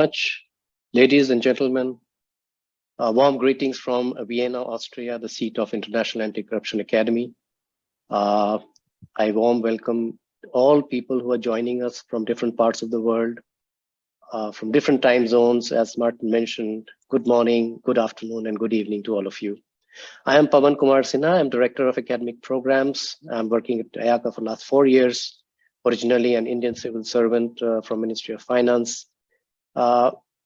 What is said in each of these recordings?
Much, ladies and gentlemen. Warm greetings from Vienna, Austria, the seat of International Anti-Corruption Academy. I warm welcome all people who are joining us from different parts of the world, from different time zones. As Martin mentioned, good morning, good afternoon, and good evening to all of you. I am Pawan Kumar Sinha. I'm Director of Academic Programs. I'm working at IACA for the last 4 years, originally an Indian civil servant from Ministry of Finance.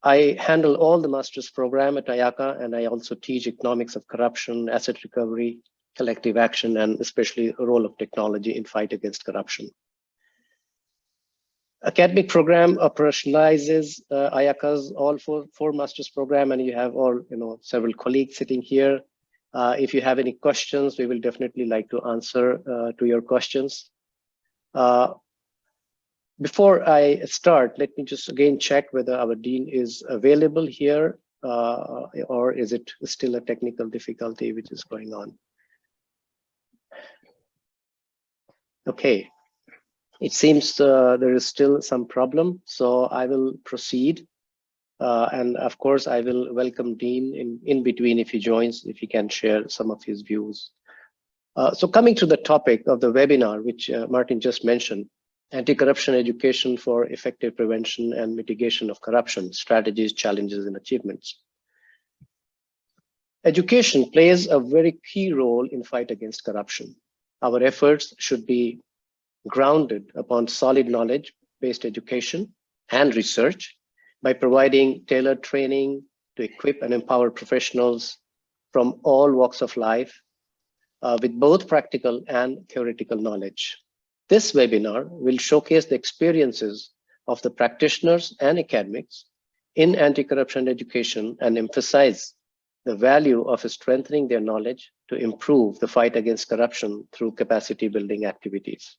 I handle all the master's program at IACA, and I also teach economics of corruption, asset recovery, collective action, and especially the role of technology in fight against corruption. Academic program operationalizes IACA's all four master's program, and you have all several colleagues sitting here. If you have any questions, we will definitely like to answer to your questions. Before I start, let me just again check whether our dean is available here, or is it still a technical difficulty which is going on? Okay, it seems there is still some problem, so I will proceed. And of course, I will welcome Dean in between if he joins, if he can share some of his views. So coming to the topic of the webinar, which Martin just mentioned, Anti-Corruption Education for Effective Prevention and Mitigation of Corruption, Strategies, Challenges, and Achievements. Education plays a very key role in fight against corruption. Our efforts should be grounded upon solid knowledge-based education and research by providing tailored training to equip and empower professionals from all walks of life with both practical and theoretical knowledge. This webinar will showcase the experiences of the practitioners and academics in anti-corruption education and emphasize the value of strengthening their knowledge to improve the fight against corruption through capacity building activities.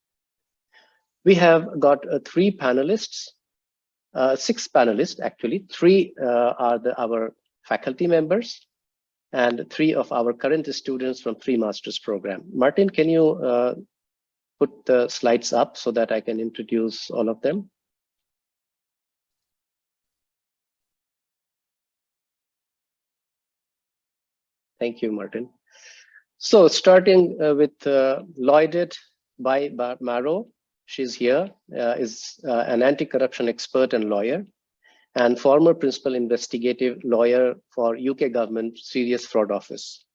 We have got 3 panelists, 6 panelists actually. 3 are our faculty members and 3 of our current students from 3 master's program. Martin, can you put the slides up so that I can introduce all of them? Thank you, Martin. So starting with Lloyded by Maro, she's here, is an anti-corruption expert and lawyer, and former principal investigative lawyer for UK government Serious Fraud Office.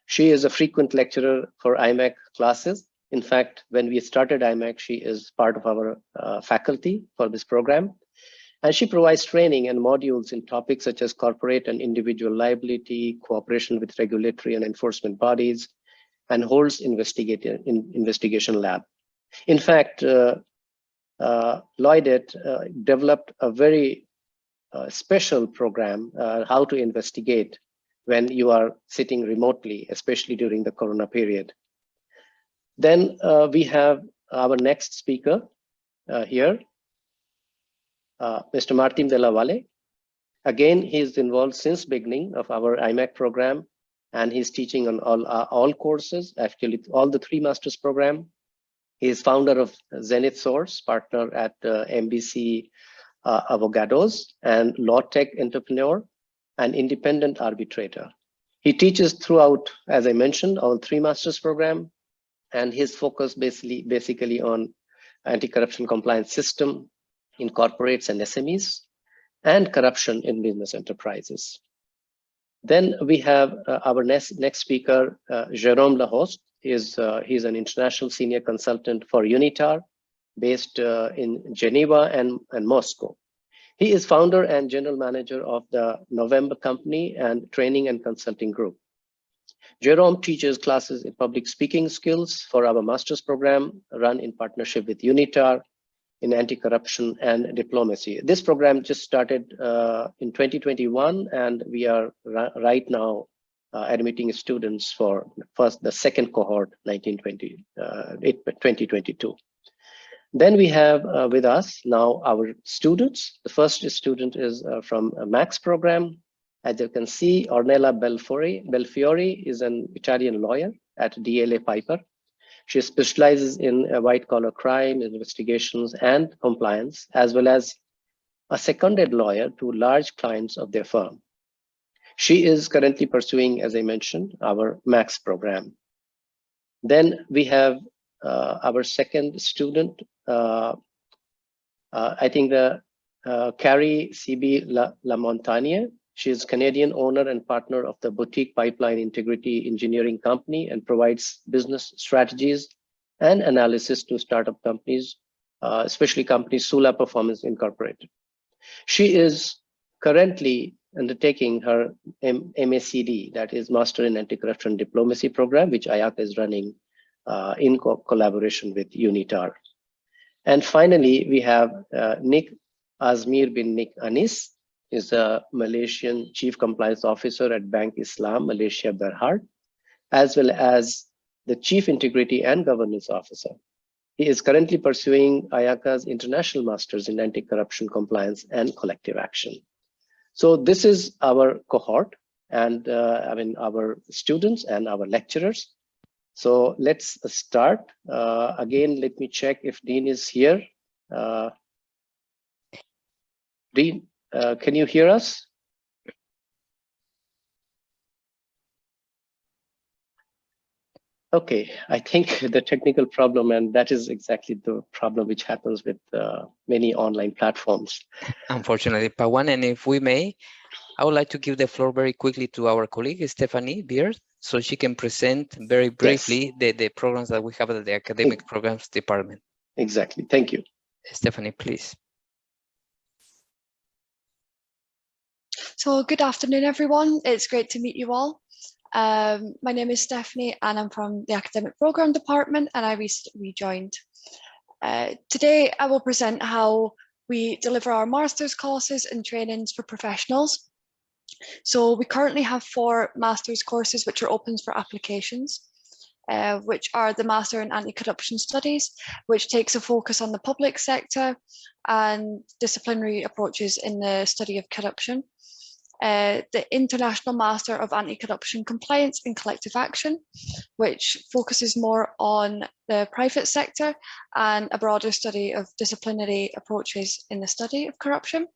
She is a frequent lecturer for IMAC classes. In fact, when we started IMAC, she is part of our faculty for this program. And she provides training and modules in topics such as corporate and individual liability, cooperation with regulatory and enforcement bodies, and holds investigation lab. In fact, Lloyded developed a very special program, how to investigate when you are sitting remotely, especially during the Corona period. Then we have our next speaker here, Mr. Martin de la Valle. Again, he's involved since beginning of our IMAC program, and he's teaching on all courses, actually all the 3 master's program. He is founder of Zenith Source, partner at MBC Avogados, and law tech entrepreneur and independent arbitrator. He teaches throughout, as I mentioned, all 3 master's program, and his focus basically on anti-corruption compliance system in corporates and SMEs, and corruption in business enterprises. Then we have our next speaker, Jérôme Lahoste. He's an international senior consultant for UNITAR, based in Geneva and Moscow. He is founder and general manager of the November Company and Training and Consulting Group. Jérôme teaches classes in public speaking skills for our master's program run in partnership with UNITAR in anti-corruption and diplomacy. This program just started in 2021, and we are right now admitting students for the second cohort, 2022. Then we have with us now our students. The first student is from a Max program. As you can see, Ornella Belfiore is an Italian lawyer at DLA Piper. She specializes in white collar crime, investigations, and compliance, as well as a seconded lawyer to large clients of their firm. She is currently pursuing, as I mentioned, our Max program. Then we have our second student, I think Carrie C.B. La Montagne. She is Canadian owner and partner of the Boutique Pipeline Integrity Engineering Company and provides business strategies and analysis to startup companies, especially companies Sula Performance Incorporated. She is currently undertaking her MACD, that is Master in Anti-Corruption Diplomacy program, which IACA is running in collaboration with UNITAR. And finally, we have Nick Azmir bin Nick Anis, is a Malaysian Chief Compliance Officer at Bank Islam Malaysia Berhad, as well as the Chief Integrity and Governance Officer. He is currently pursuing IACA's International Masters in Anti-Corruption Compliance and Collective Action. So this is our cohort and our students and our lecturers. So let's start. Again, let me check if Dean is here. Dean, can you hear us? Okay, I think the technical problem, and that is exactly the problem which happens with many online platforms. Unfortunately, Pawan, and if we may, I would like to give the floor very quickly to our colleague, Stephanie Beard, so she can present very briefly the programs that we have at the Academic Programs Department. Exactly, thank you. Stephanie, please. So good afternoon, everyone. It's great to meet you all. My name is Stephanie and I'm from the Academic Program Department and I recently joined. Today, I will present how we deliver our master's courses and trainings for professionals. So we currently have 4 master's courses which are open for applications, which are the Master in Anti-Corruption Studies, which takes a focus on the public sector and disciplinary approaches in the study of corruption. The International Master of Anti-Corruption Compliance and Collective Action, which focuses more on the private sector and a broader study of disciplinary approaches in the study of corruption.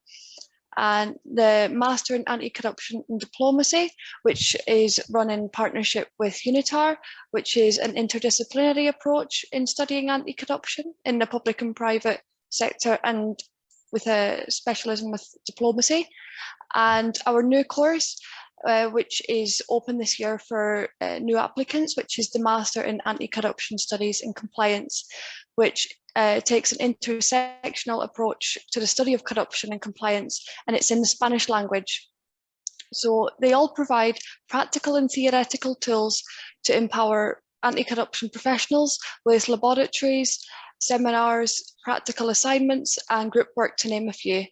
And the Master in Anti-Corruption and Diplomacy, which is run in partnership with UNITAR, which is an interdisciplinary approach in studying anti-corruption in the public and private sector and with a specialism with diplomacy. And our new course, which is open this year for new applicants, which is the Master in Anti-Corruption Studies and Compliance, which takes an intersectional approach to the study of corruption and compliance, and it's in the Spanish language. So they all provide practical and theoretical tools to empower anti-corruption professionals with laboratories, seminars, practical assignments, and group work, to name a few.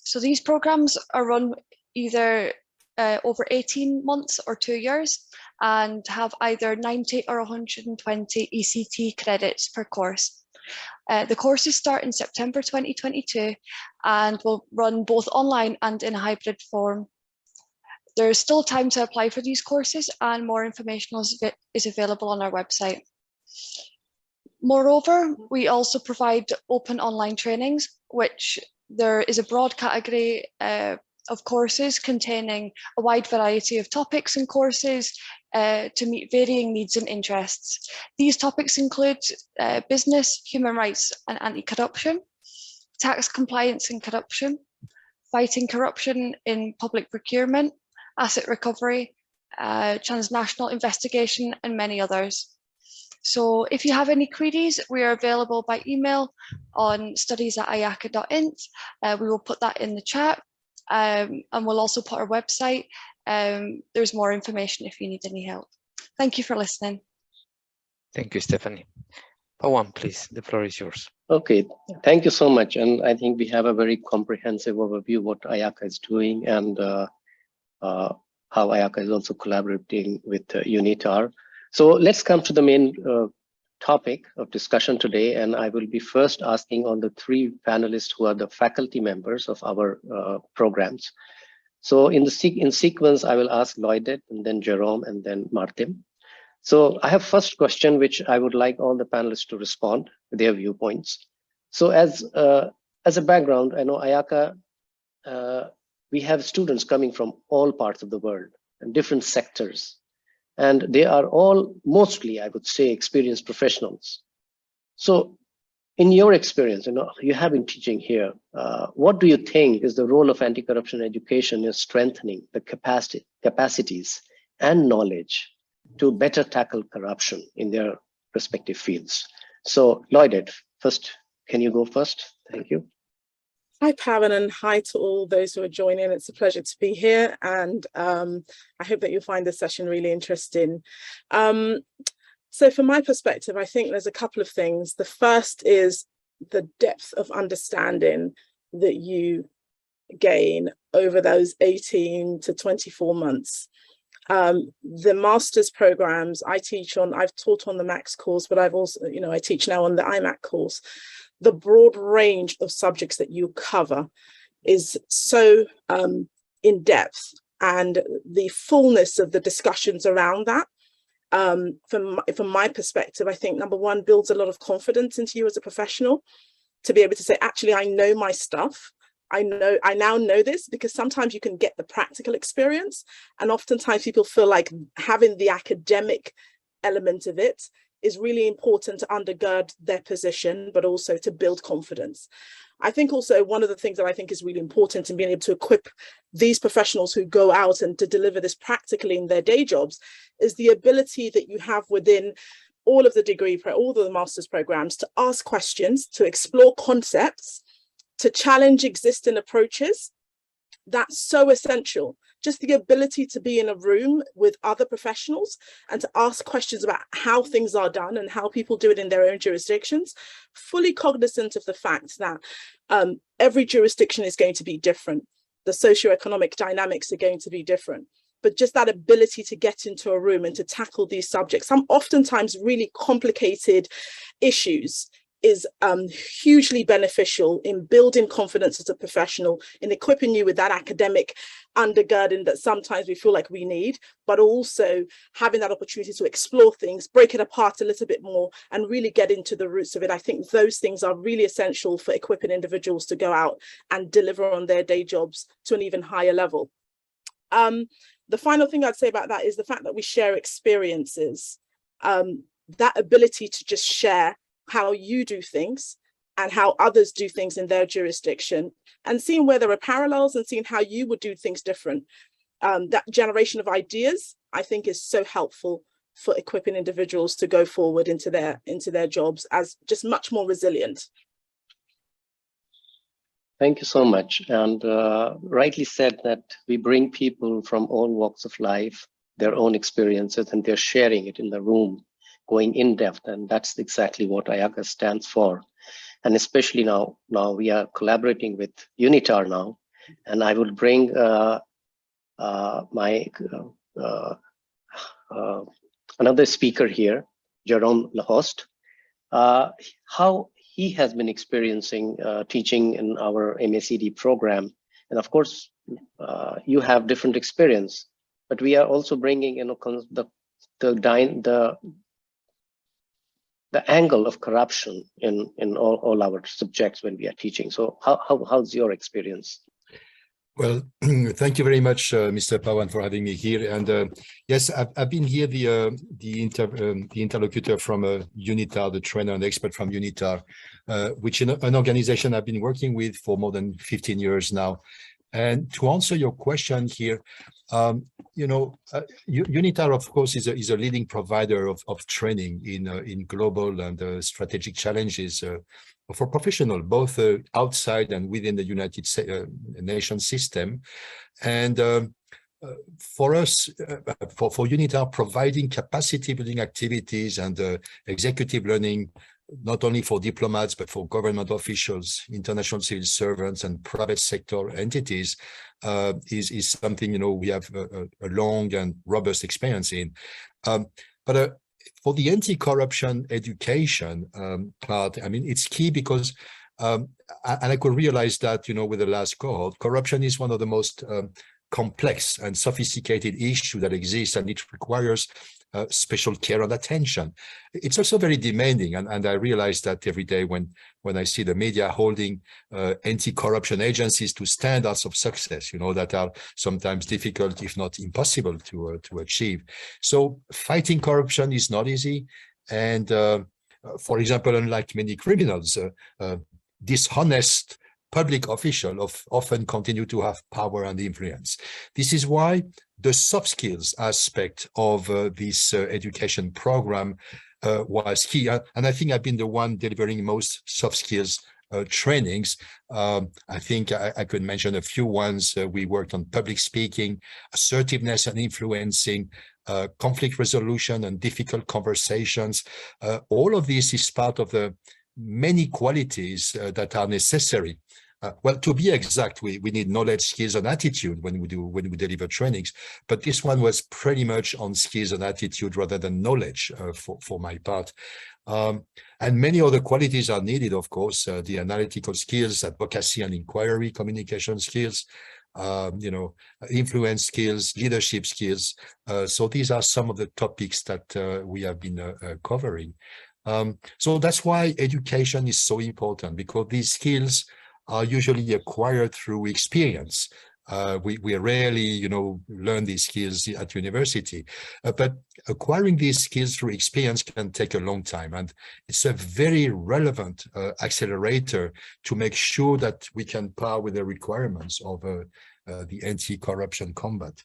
So these programs are run either over 18 months or 2 years and have either 90 or 120 ECT credits per course. The courses start in September 2022 and will run both online and in a hybrid form. There is still time to apply for these courses and more information is available on our website. Moreover, we also provide open online trainings, which there is a broad category of courses containing a wide variety of topics and courses to meet varying needs and interests. These topics include business, human rights and anti-corruption, tax compliance and corruption, fighting corruption in public procurement, asset recovery, transnational investigation, and many others. So if you have any queries, we are available by email on studies@iaca.int. We will put that in the chat and we'll also put our website. There's more information if you need any help. Thank you for listening. Thank you, Stephanie. Pawan, please, the floor is yours. Okay, thank you so much. And I think we have a very comprehensive overview of what IACA is doing and how IACA is also collaborating with UNITAR. So let's come to the main topic of discussion today, and I will be first asking on the 3 panelists who are the faculty members of our programs. So in sequence, I will ask Lloydet, and then Jerome, and then Martin. So I have first question, which I would like all the panelists to respond with their viewpoints. So as a background, I know IACA we have students coming from all parts of the world and different sectors. And they are all mostly, I would say, experienced professionals. So in your experience, you have been teaching here, what do you think is the role of anti-corruption education in strengthening the capacities and knowledge to better tackle corruption in their respective fields? So Lloyd, first, can you go first? Thank you. Hi, Pavan, and hi to all those who are joining. It's a pleasure to be here, and I hope that you'll find this session really interesting. So from my perspective, I think there's a couple of things. The first is the depth of understanding that you gain over those 18 to 24 months. The master's programs I've taught on the Max course, but I've also, I teach now on the IMAC course. The broad range of subjects that you cover is so in depth, and the fullness of the discussions around that, from my perspective, I think number one, builds a lot of confidence into you as a professional to be able to say, actually, I know my stuff. I now know this, because sometimes you can get the practical experience, and oftentimes people feel like having the academic element of it is really important to undergird their position, but also to build confidence. I think also one of the things that I think is really important in being able to equip these professionals who go out and to deliver this practically in their day jobs is the ability that you have within all of the all of the master's programs to ask questions, to explore concepts, to challenge existing approaches. That's so essential. Just the ability to be in a room with other professionals and to ask questions about how things are done and how people do it in their own jurisdictions, fully cognizant of the fact that every jurisdiction is going to be different. The socioeconomic dynamics are going to be different. But just that ability to get into a room and to tackle these subjects, some oftentimes really complicated issues, is hugely beneficial in building confidence as a professional, in equipping you with that academic undergirding that sometimes we feel like we need, but also having that opportunity to explore things, break it apart a little bit more, and really get into the roots of it. I think those things are really essential for equipping individuals to go out and deliver on their day jobs to an even higher level. The final thing I'd say about that is the fact that we share experiences, that ability to just share how you do things and how others do things in their jurisdiction, and seeing where there are parallels and seeing how you would do things different. That generation of ideas, I think, is so helpful for equipping individuals to go forward into their jobs as just much more resilient. Thank you so much. And rightly said that we bring people from all walks of life, their own experiences, and they're sharing it in the room, going in depth, and that's exactly what IACA stands for. And especially now we are collaborating with UNITAR now, and I will bring another speaker here, Jerome Lahost, how he has been experiencing teaching in our MACD program. And of course, you have different experience, but we are also bringing the angle of corruption in all our subjects when we are teaching. So how's your experience? Well, thank you very much, Mr. Pawan, for having me here. And yes, I've been here the interlocutor from UNITAR, the trainer and expert from UNITAR, which is an organization I've been working with for more than 15 years now. And to answer your question here, UNITAR, of course, is a leading provider of training in global and strategic challenges for professionals, both outside and within the United Nations system. And for us, for UNITAR, providing capacity building activities and executive learning, not only for diplomats, but for government officials, international civil servants, and private sector entities, is something we have a long and robust experience in. But for the anti-corruption education part, I mean, it's key because, and I could realize that, with the last cohort, corruption is one of the most complex and sophisticated issues that exists, and it requires special care and attention. It's also very demanding, and I realize that every day when I see the media holding anti-corruption agencies to standards of success, that are sometimes difficult, if not impossible, to achieve. So fighting corruption is not easy, and for example, unlike many criminals, dishonest public officials often continue to have power and influence. This is why the soft skills aspect of this education program was key. And I think I've been the one delivering most soft skills trainings. I think I could mention a few ones. We worked on public speaking, assertiveness and influencing, conflict resolution and difficult conversations. All of this is part of the many qualities that are necessary. Well, to be exact, we need knowledge, skills, and attitude when we deliver trainings. But this one was pretty much on skills and attitude rather than knowledge for my part. And many other qualities are needed, of course, the analytical skills, advocacy and inquiry, communication skills, influence skills, leadership skills. So these are some of the topics that we have been covering. So that's why education is so important, because these skills are usually acquired through experience. We rarely, learn these skills at university, but acquiring these skills through experience can take a long time. And it's a very relevant accelerator to make sure that we can par with the requirements of the anti-corruption combat.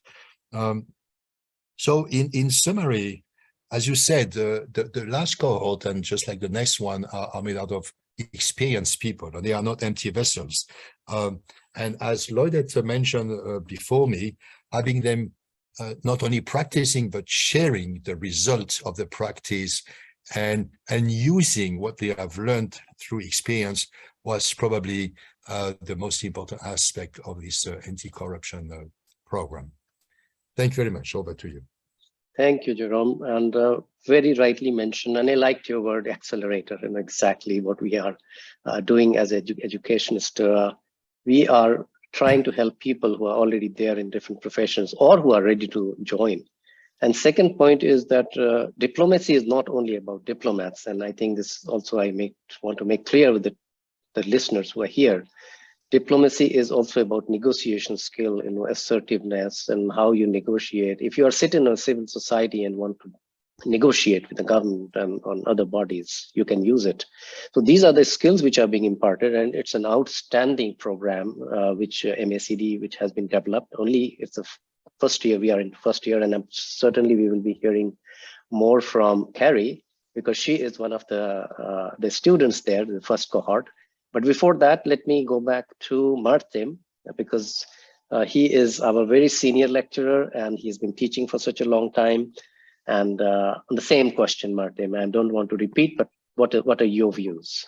So in summary, as you said, the last cohort, and just like the next one, are made out of experienced people, and they are not empty vessels. And as Lloyd had mentioned before me, having them not only practicing, but sharing the results of the practice and using what they have learned through experience was probably the most important aspect of this anti-corruption program. Thank you very much. Over to you. Thank you, Jerome, and very rightly mentioned, and I liked your word accelerator, and exactly what we are doing as educationists. We are trying to help people who are already there in different professions or who are ready to join. And second point is that diplomacy is not only about diplomats, and I think this also want to make clear with the listeners who are here. Diplomacy is also about negotiation skill, assertiveness, and how you negotiate. If you are sitting in a civil society and want to negotiate with the government and on other bodies, you can use it. So these are the skills which are being imparted, and it's an outstanding program, which MACD, which has been developed. Only it's the first year, we are in first year, and certainly we will be hearing more from Carrie, because she is one of the students there, the first cohort. But before that, let me go back to Martin, because he is our very senior lecturer and he's been teaching for such a long time. And on the same question, Martin, I don't want to repeat, but what are your views?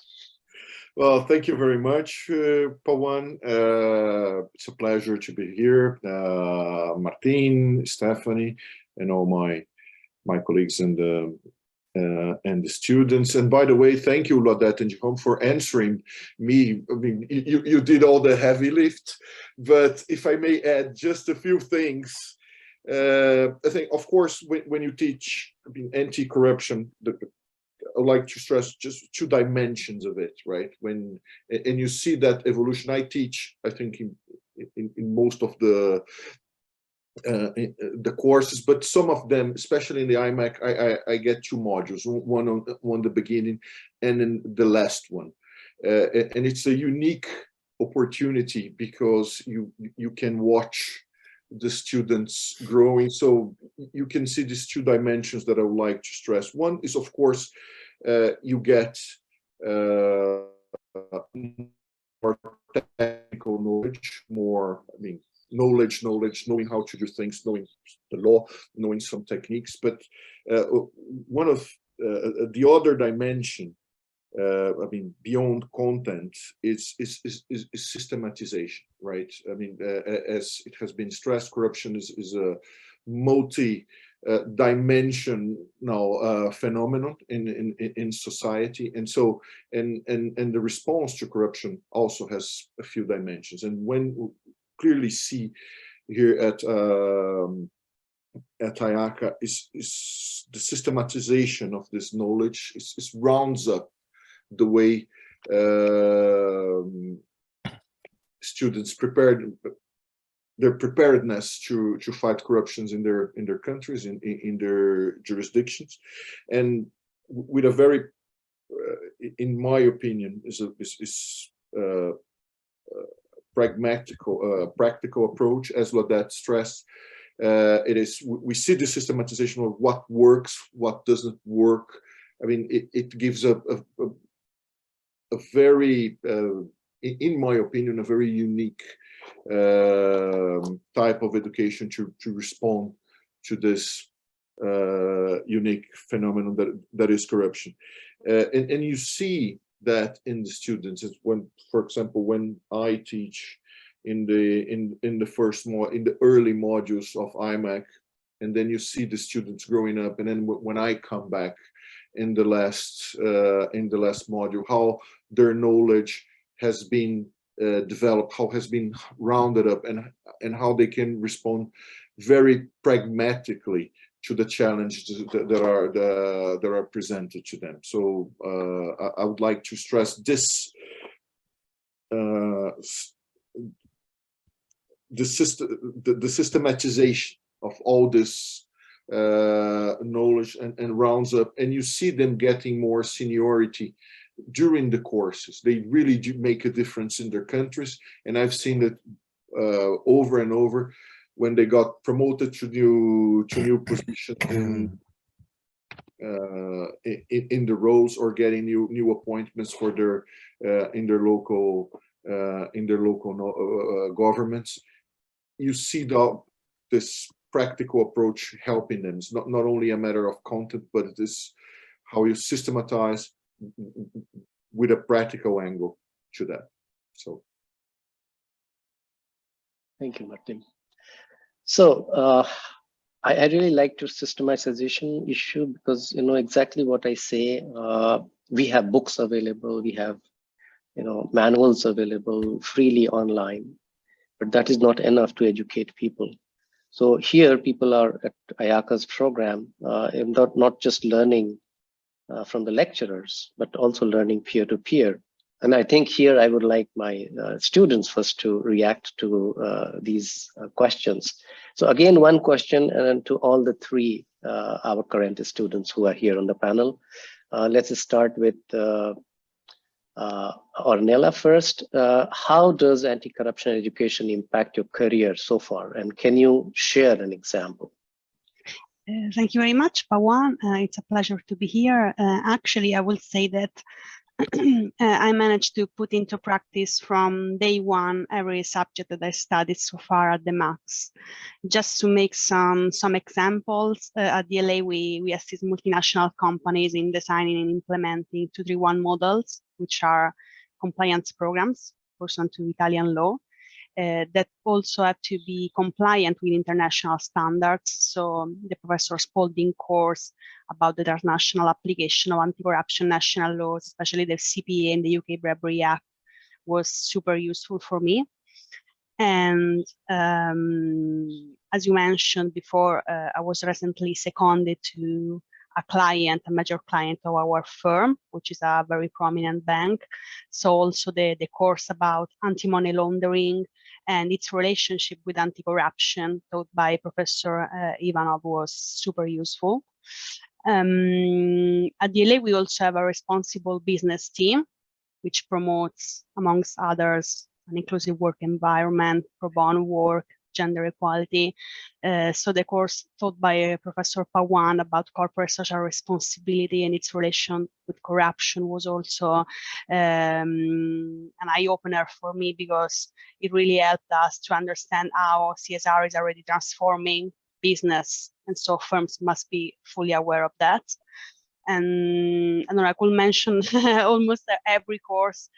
Well, thank you very much, Pawan. It's a pleasure to be here. Martin, Stephanie, and all my colleagues and the students. And by the way, thank you, Laudette and Jerome, for answering me. I mean, you did all the heavy lift, but if I may add just a few things, I think, of course, when you teach anti-corruption, I like to stress just two dimensions of it, right? And you see that evolution. I teach, I think, in most of the courses, but some of them, especially in the IMAC, I get two modules, one the beginning and then the last one, and it's a unique opportunity because you can watch the students growing. So you can see these two dimensions that I would like to stress. One is, of course, you get more technical knowledge, knowledge, knowing how to do things, knowing the law, knowing some techniques. But one of the other dimension, beyond content, is systematization, right? As it has been stressed, corruption is a multi-dimensional phenomenon in society, and so and the response to corruption also has a few dimensions. And when clearly see here at at IACA is the systematization of this knowledge. It rounds up the way students their preparedness to fight corruptions in their countries, in their jurisdictions, and with a very, in my opinion, is practical approach, as Laudette stressed. We see the systematization of what works, what doesn't work. I mean, it gives a very, in my opinion, a very unique type of education to respond to this unique phenomenon that is corruption. And you see that in the students. It's when, for example, when I teach in the early modules of IMAC, and then you see the students growing up, and then when I come back in the last module, how their knowledge has been developed, how has been rounded up, and how they can respond very pragmatically to the challenges that are presented to them. So I would like to stress this. The systematization of all this knowledge and rounds up, and you see them getting more seniority during the courses. They really do make a difference in their countries, and I've seen it over and over when they got promoted to new positions in the roles, or getting new appointments for their in their local governments. You see this practical approach helping them. It's not only a matter of content, but it is how you systematize with a practical angle to that. So, thank you, Martin. So I really like to systematization issue, because you know exactly what I say. We have books available, we have manuals available freely online, but that is not enough to educate people. So here people are at IACA's program, not just learning from the lecturers, but also learning peer-to-peer. And I think here I would like my students first to react to these questions. So again, one question, and to all the three our current students who are here on the panel. Let's start with Ornella first. How does anti-corruption education impact your career so far? And can you share an example? Thank you very much, Pawan. It's a pleasure to be here. Actually, I will say that I managed to put into practice from day one every subject that I studied so far at the Max. Just to make some examples, at DLA we assist multinational companies in designing and implementing 231 models, which are compliance programs pursuant to Italian law, that also have to be compliant with international standards. So the Professor Spalding course about the international application of anti-corruption national laws, especially the CPA and the UK Bribery Act, was super useful for me. And as you mentioned before, I was recently seconded to a major client of our firm, which is a very prominent bank. So also the course about anti-money laundering and its relationship with anti-corruption taught by Professor Ivanov was super useful. At DLA, we also have a responsible business team, which promotes, amongst others, an inclusive work environment, pro bono work, gender equality. So the course taught by Professor Pawan about corporate social responsibility and its relation with corruption was also an eye-opener for me, because it really helped us to understand how CSR is already transforming business, and so firms must be fully aware of that. And I could mention almost every course.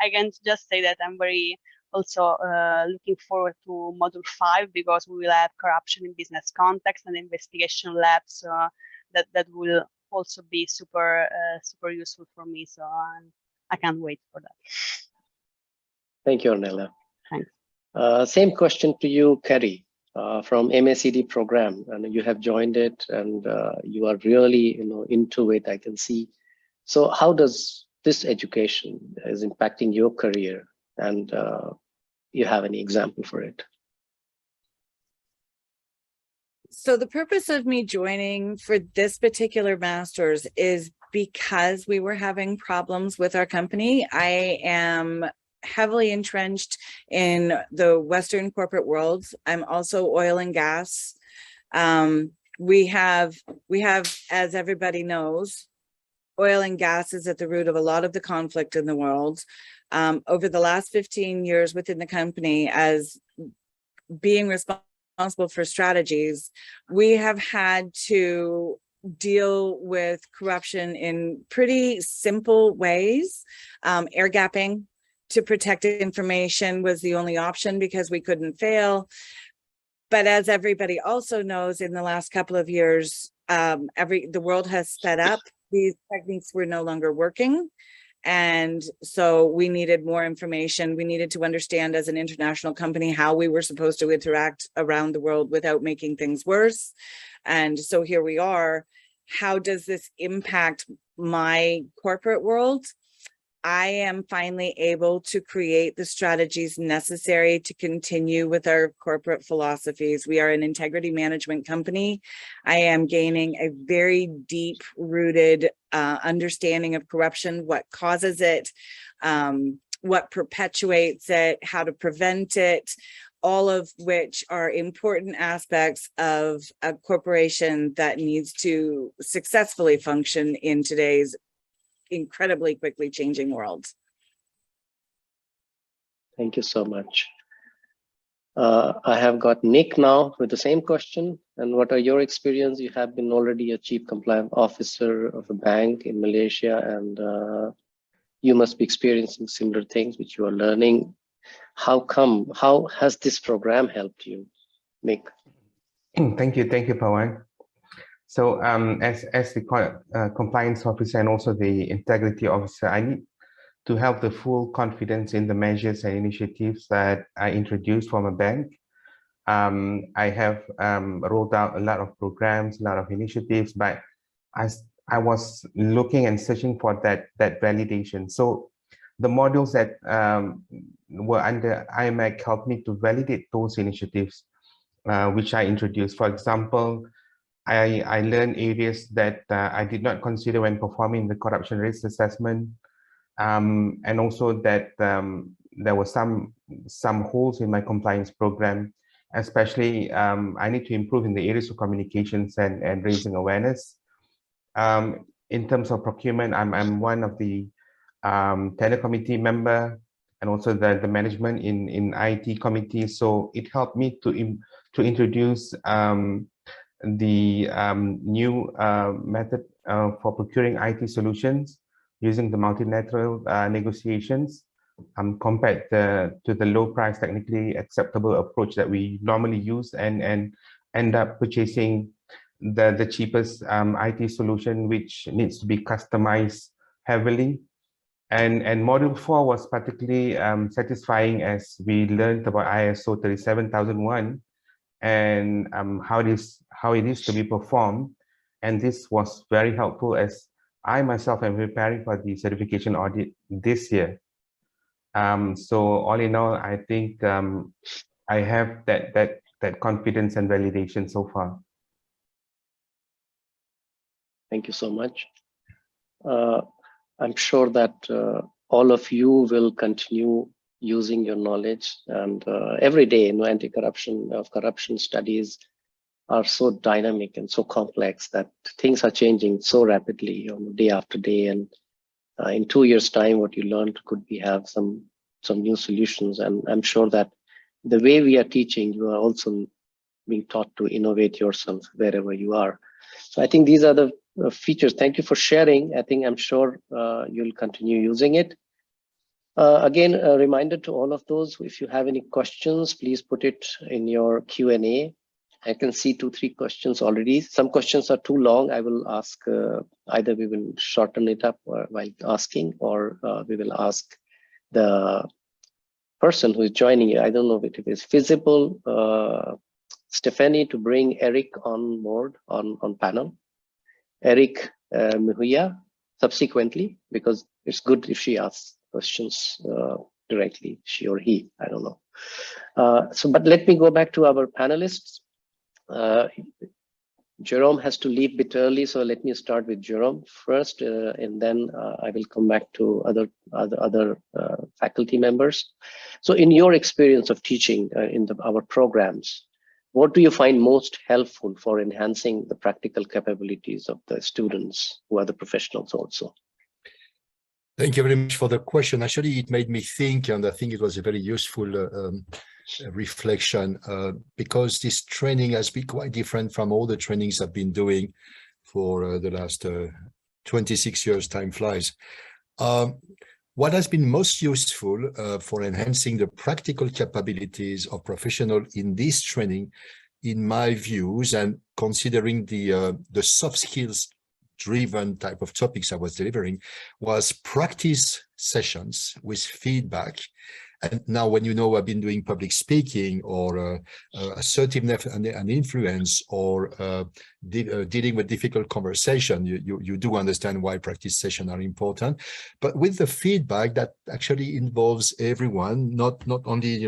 I can just say that I'm very also looking forward to Module 5, because we will have corruption in business context and investigation labs that will also be super useful for me. So I can't wait for that. Thank you, Ornella. Thanks. Same question to you, Kerry. from MACD program, and you have joined it, and you are really, into it, I can see. So how does this education is impacting your career, and you have any example for it? So the purpose of me joining for this particular master's is because we were having problems with our company. I am heavily entrenched in the Western corporate world. I'm also oil and gas. We have, as everybody knows, oil and gas is at the root of a lot of the conflict in the world. Over the last 15 years within the company, as being responsible for strategies, we have had to deal with corruption in pretty simple ways. Air gapping to protect information was the only option because we couldn't fail. But as everybody also knows, in the last couple of years, the world has sped up. These techniques were no longer working. And so we needed more information. We needed to understand as an international company how we were supposed to interact around the world without making things worse. And so here we are. How does this impact my corporate world? I am finally able to create the strategies necessary to continue with our corporate philosophies. We are an integrity management company. I am gaining a very deep rooted understanding of corruption, what causes it, what perpetuates it, how to prevent it, all of which are important aspects of a corporation that needs to successfully function in today's incredibly quickly changing world. Thank you so much. I have got Nick now with the same question. And what are your experience? You have been already a chief compliance officer of a bank in Malaysia, and you must be experiencing similar things which you are learning. How has this program helped you, Nick? Thank you, Pawan. So as the compliance officer and also the integrity officer, I need to have the full confidence in the measures and initiatives that I introduced from a bank. I have rolled out a lot of programs, a lot of initiatives, but I was looking and searching for that validation. So the modules that were under IMEC helped me to validate those initiatives, which I introduced. For example, I learned areas that I did not consider when performing the corruption risk assessment, and also that there were some holes in my compliance program. Especially, I need to improve in the areas of communications and raising awareness. In terms of procurement, I'm one of the tender committee member, and also the management in IT committee. So it helped me to introduce the new method for procuring IT solutions using the multilateral negotiations, compared to the low price technically acceptable approach that we normally use, and end up purchasing the cheapest IT solution, which needs to be customized heavily. And module 4 was particularly satisfying as we learned about ISO 37001 and how it is to be performed. And this was very helpful as I myself am preparing for the certification audit this year. So all in all, I think I have that confidence and validation so far. Thank you so much. I'm sure that all of you will continue using your knowledge, and every day, corruption studies are so dynamic and so complex that things are changing so rapidly, day after day. And in 2 years' time, what you learned could be have some new solutions. And I'm sure that the way we are teaching, you are also being taught to innovate yourself wherever you are. So I think these are the features. Thank you for sharing. I'm sure you'll continue using it. Again, a reminder to all of those, if you have any questions, please put it in your Q&A. I can see 2-3 questions already. Some questions are too long. I will ask, either we will shorten it up while asking, or we will ask the person who is joining you. I don't know if it is visible. Stephanie to bring Eric on board on panel. Eric Mihuya subsequently, because it's good if she asks questions directly, she or he, I don't know. But let me go back to our panelists. Jerome has to leave a bit early, so let me start with Jerome first, and then I will come back to other faculty members. So in your experience of teaching in our programs, what do you find most helpful for enhancing the practical capabilities of the students who are the professionals also? Thank you very much for the question. Actually, it made me think, and I think it was a very useful reflection, because this training has been quite different from all the trainings I've been doing for the last 26 years. Time flies. What has been most useful for enhancing the practical capabilities of professionals in this training, in my views, and considering the soft skills driven type of topics I was delivering, was practice sessions with feedback. And now, when I've been doing public speaking or assertiveness and influence, or dealing with difficult conversation, you do understand why practice sessions are important. But with the feedback that actually involves everyone, not only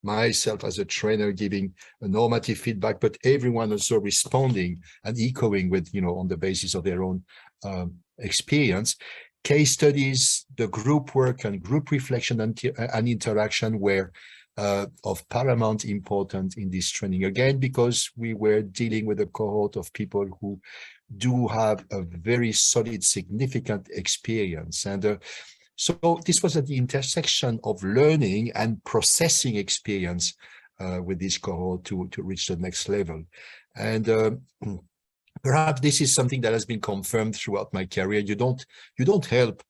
myself as a trainer giving a normative feedback, but everyone also responding and echoing with on the basis of their own experience. Case studies, the group work and group reflection and interaction were of paramount importance in this training. Again, because we were dealing with a cohort of people who do have a very solid, significant experience. And so this was at the intersection of learning and processing experience with this cohort to reach the next level. And perhaps this is something that has been confirmed throughout my career. You don't help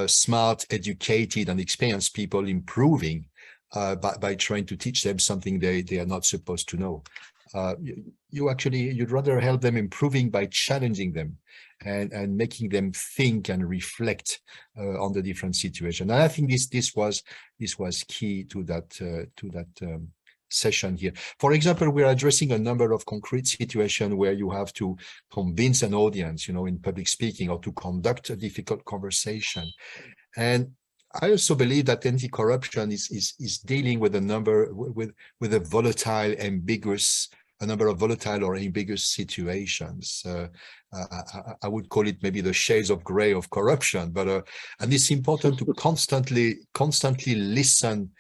smart, educated, and experienced people improving by trying to teach them something they are not supposed to know. You'd rather help them improving by challenging them and making them think and reflect on the different situation. And I think this was key to that session here. For example, we're addressing a number of concrete situations where you have to convince an audience, in public speaking, or to conduct a difficult conversation. And I also believe that anti-corruption is dealing with a number with a volatile, ambiguous, a number of volatile or ambiguous situations. I would call it maybe the shades of gray of corruption, but and it's important to constantly listen,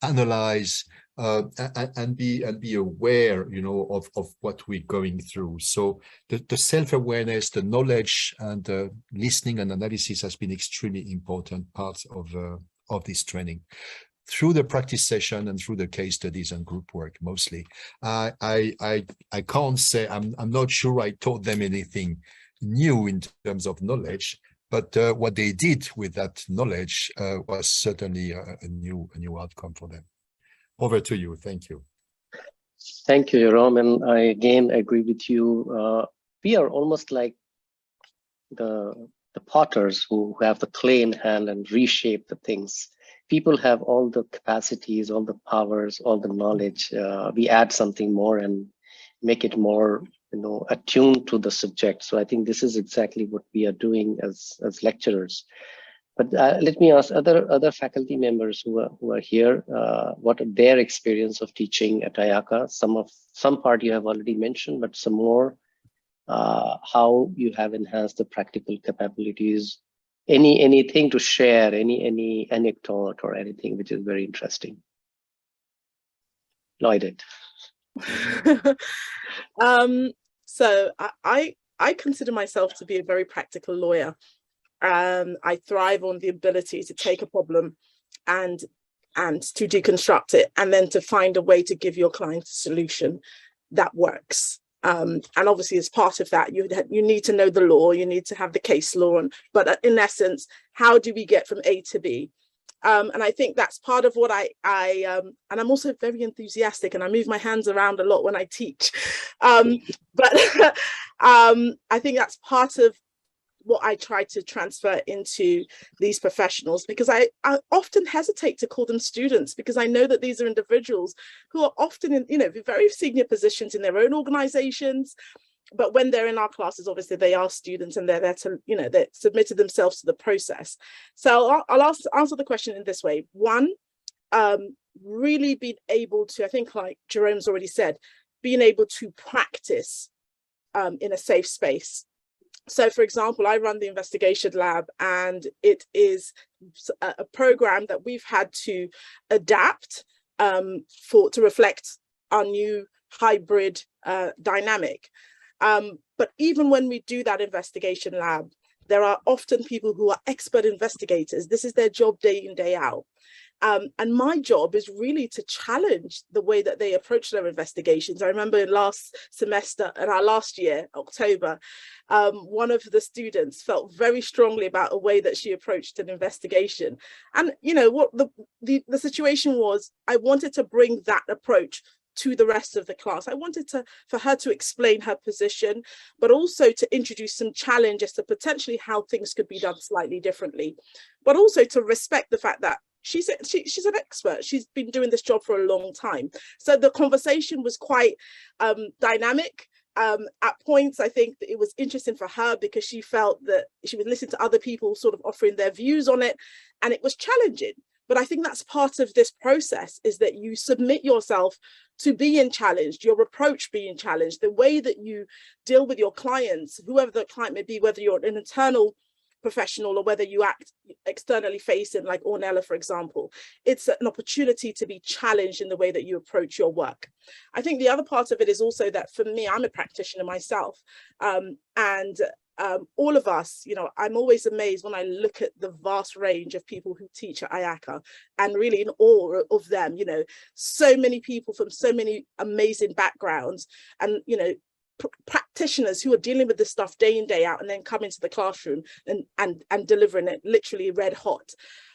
analyze, and be aware, of what we're going through. So the self-awareness, the knowledge, and listening and analysis has been extremely important parts of this training. Through the practice session and through the case studies and group work, mostly, I can't say I'm not sure I taught them anything new in terms of knowledge, but what they did with that knowledge was certainly a new outcome for them. Over to you. Thank you. Thank you, Jerome. And I again agree with you. We are almost like the potters who have the clay in hand and reshape the things. People have all the capacities, all the powers, all the knowledge. We add something more and make it more, attuned to the subject. So I think this is exactly what we are doing as lecturers. But let me ask other faculty members who are here, what are their experience of teaching at IACA? Some part you have already mentioned, but some more, how you have enhanced the practical capabilities. Anything to share, any anecdote or anything which is very interesting. Lloyd. So I consider myself to be a very practical lawyer. I thrive on the ability to take a problem and to deconstruct it, and then to find a way to give your client a solution that works. And obviously, as part of that, you need to know the law, you need to have the case law, but in essence, how do we get from A to B? And I think that's part of what and I'm also very enthusiastic, and I move my hands around a lot when I teach. But I think that's part of what I try to transfer into these professionals, because I often hesitate to call them students, because I know that these are individuals who are often in, you know, very senior positions in their own organizations. But when they're in our classes, obviously they are students, and they're there to, you know, they submitted themselves to the process. So I'll answer the question in this way. One, really being able to, I think like Jerome's already said, being able to practice in a safe space. So for example, I run the investigation lab, and it is a program that we've had to adapt to reflect our new hybrid dynamic. But even when we do that investigation lab, there are often people who are expert investigators. This is their job day in, day out. And my job is really to challenge the way that they approach their investigations. I remember in last semester, in our last year, October, one of the students felt very strongly about a way that she approached an investigation. And you know what the situation was, I wanted to bring that approach to the rest of the class. I wanted for her to explain her position, but also to introduce some challenge as to potentially how things could be done slightly differently, but also to respect the fact that she's an expert. She's been doing this job for a long time. So the conversation was quite dynamic. At points, I think that it was interesting for her because she felt that she was listening to other people sort of offering their views on it, and it was challenging. But I think that's part of this process, is that you submit yourself to being challenged, your approach being challenged, the way that you deal with your clients, whoever the client may be, whether you're an internal professional or whether you act externally facing, like Ornella, for example. It's an opportunity to be challenged in the way that you approach your work. I think the other part of it is also that for me, I'm a practitioner myself, and all of us, you know, I'm always amazed when I look at the vast range of people who teach at IACA, and really in awe of them, you know, so many people from so many amazing backgrounds, and, you know, practitioners who are dealing with this stuff day in, day out, and then come into the classroom and delivering it literally red hot.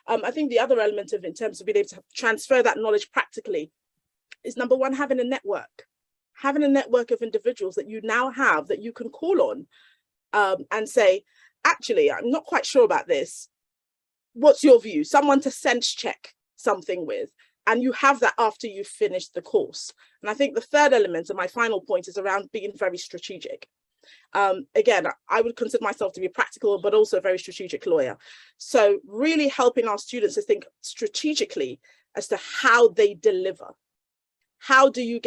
I think the other element of, in terms of being able to transfer that knowledge practically, is number one, having a network of individuals that you now have that you can call on and say, actually, I'm not quite sure about this. What's your view? Someone to sense check something with. And you have that after you've finished the course. And I think the third element, and my final point, is around being very strategic. Again, I would consider myself to be a practical, but also a very strategic lawyer. So really helping our students to think strategically as to how they deliver. How do you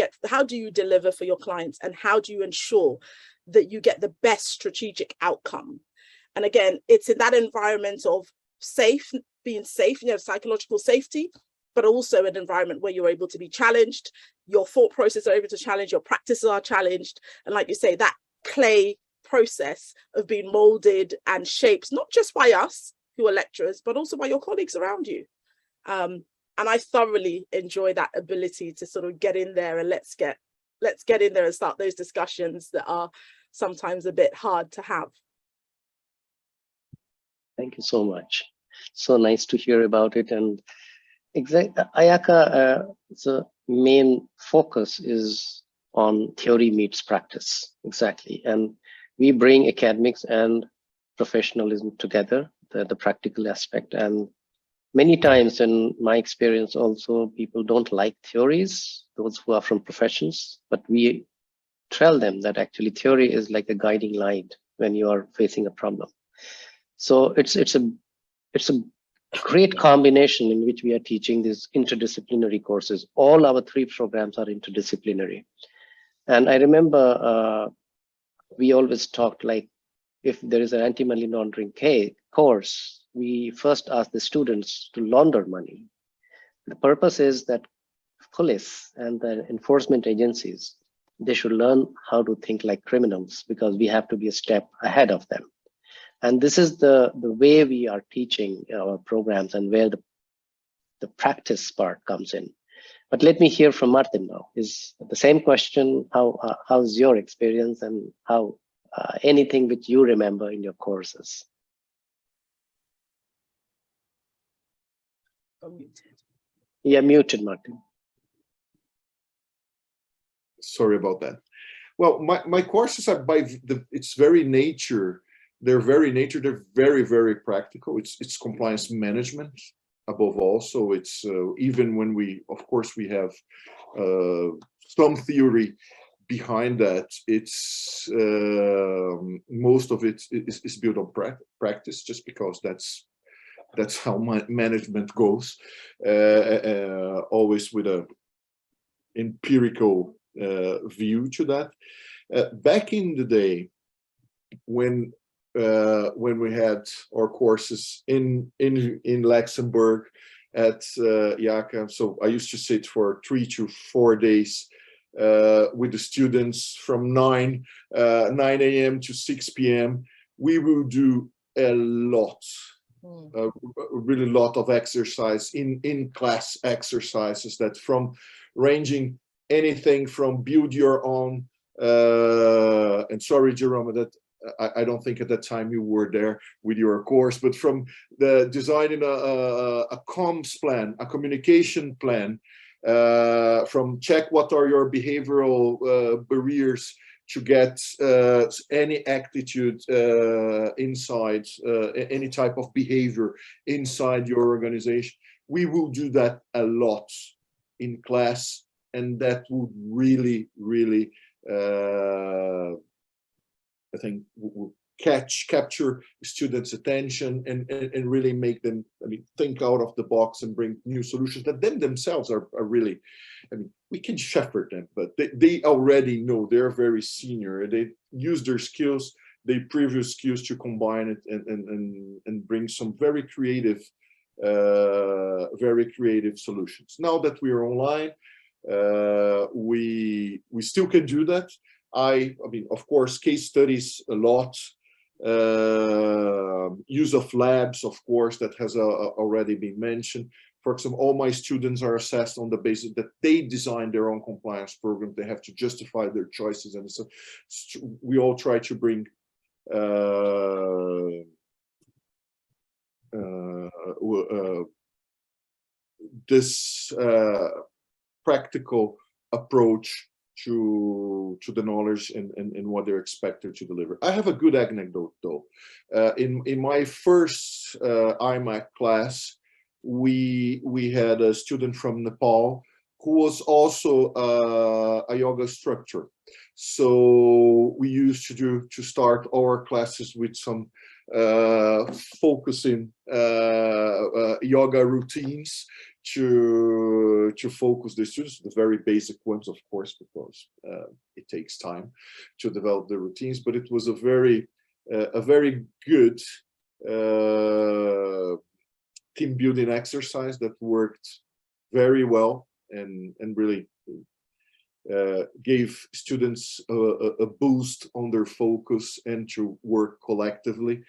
deliver for your clients, and how do you ensure that you get the best strategic outcome? And again, it's in that environment of being safe, you know, psychological safety, but also an environment where you're able to be challenged, your thought process are able to challenge, your practices are challenged. And like you say, that clay process of being molded and shaped, not just by us who are lecturers, but also by your colleagues around you. And I thoroughly enjoy that ability to sort of get in there and let's get in there and start those discussions that are sometimes a bit hard to have. Thank you so much. So nice to hear about it. And exactly, IACA, the main focus is on theory meets practice. Exactly. And we bring academics and professionalism together, the practical aspect. And many times in my experience also, people don't like theories, those who are from professions, but we tell them that actually theory is like a guiding light when you are facing a problem. So it's a great combination in which we are teaching these interdisciplinary courses. All our 3 programs are interdisciplinary. And I remember we always talked, like, if there is an anti-money laundering course, we first ask the students to launder money. The purpose is that police and the enforcement agencies, they should learn how to think like criminals, because we have to be a step ahead of them. And this is the way we are teaching our programs, and where the practice part comes in. But let me hear from Martin now. Is the same question, how's your experience, and how anything which you remember in your courses? Muted. Yeah, muted, Martin. Sorry about that. Well, my courses are by its very nature Their very nature, they're very, very practical. It's compliance management above all. So it's even when we, of course, we have some theory behind that, it's most of it is built on practice, just because that's how management goes, always with a empirical view to that. Back in the day, when we had our courses in Luxembourg at IACA, so I used to sit for 3 to 4 days with the students from 9 a.m. to 6 p.m. We will do a lot, a really lot of exercise in class exercises, that from ranging anything from build your own, and sorry, Jerome, that I don't think at that time you were there with your course, but from the designing a comms plan, a communication plan, from check what are your behavioral barriers to get any attitude inside, any type of behavior inside your organization. We will do that a lot in class, and that would really, really, I think, will capture students' attention and really make them, I mean, think out of the box and bring new solutions that themselves are really, I mean, we can shepherd them, but they already know, they're very senior. They use their skills, their previous skills, to combine it and bring some very creative solutions. Now that we are online, we still can do that. I mean, of course, case studies a lot, use of labs, of course, that has already been mentioned. For example, all my students are assessed on the basis that they designed their own compliance program. They have to justify their choices, and so we all try to bring this practical approach to the knowledge and what they're expected to deliver. I have a good anecdote though. In my first IMAC class, we had a student from Nepal who was also a yoga instructor. So we used to start our classes with some focusing yoga routines to focus the students, the very basic ones, of course, because it takes time to develop the routines. But it was a very good team building exercise that worked very well and really gave students a boost on their focus and to work collectively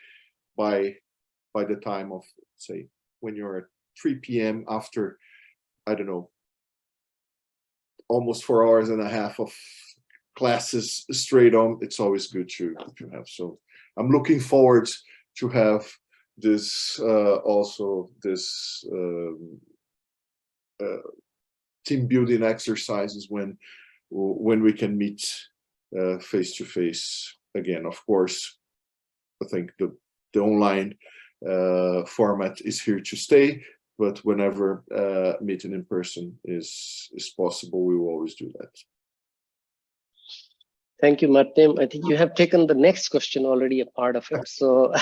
by the time of, say, when you're at 3 p.m. after, I don't know, almost 4 hours and a half of classes straight on. It's always good to have. So I'm looking forward to have this also this team building exercises when we can meet face to face again. Of course, I think the online format is here to stay, but whenever meeting in person is possible, we will always do that. Thank you, Martin. I think you have taken the next question already, a part of it. So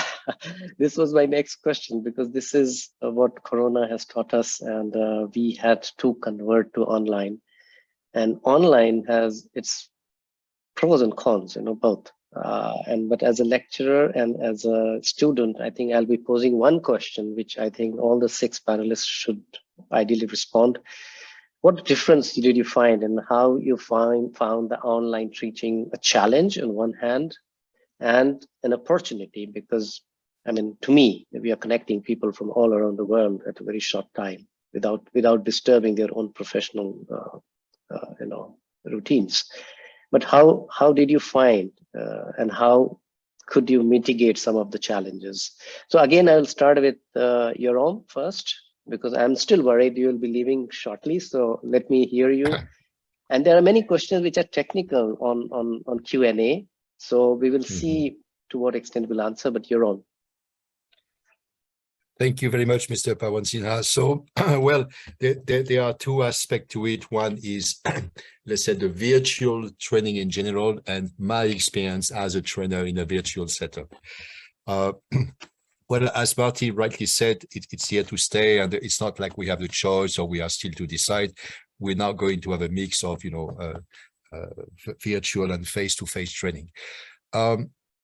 this was my next question, because this is what Corona has taught us, and we had to convert to online. And online has its pros and cons, both. But as a lecturer and as a student, I think I'll be posing one question, which I think all the 6 panelists should ideally respond. What difference did you find in how you found the online teaching a challenge on one hand and an opportunity? Because, I mean, to me, we are connecting people from all around the world at a very short time without disturbing their own professional routines. But how did you find and how could you mitigate some of the challenges? So again, I'll start with Jerome first, because I'm still worried you will be leaving shortly. So let me hear you. And there are many questions which are technical on Q&A. So we will see to what extent we'll answer, but you're on. Thank you very much, Mr. Pawan Sinha. So, well, there are two aspects to it. One is, let's say, the virtual training in general, and my experience as a trainer in a virtual setup. Well, as Marty rightly said, it's here to stay, and it's not like we have the choice or we are still to decide. We're now going to have a mix of, virtual and face-to-face training.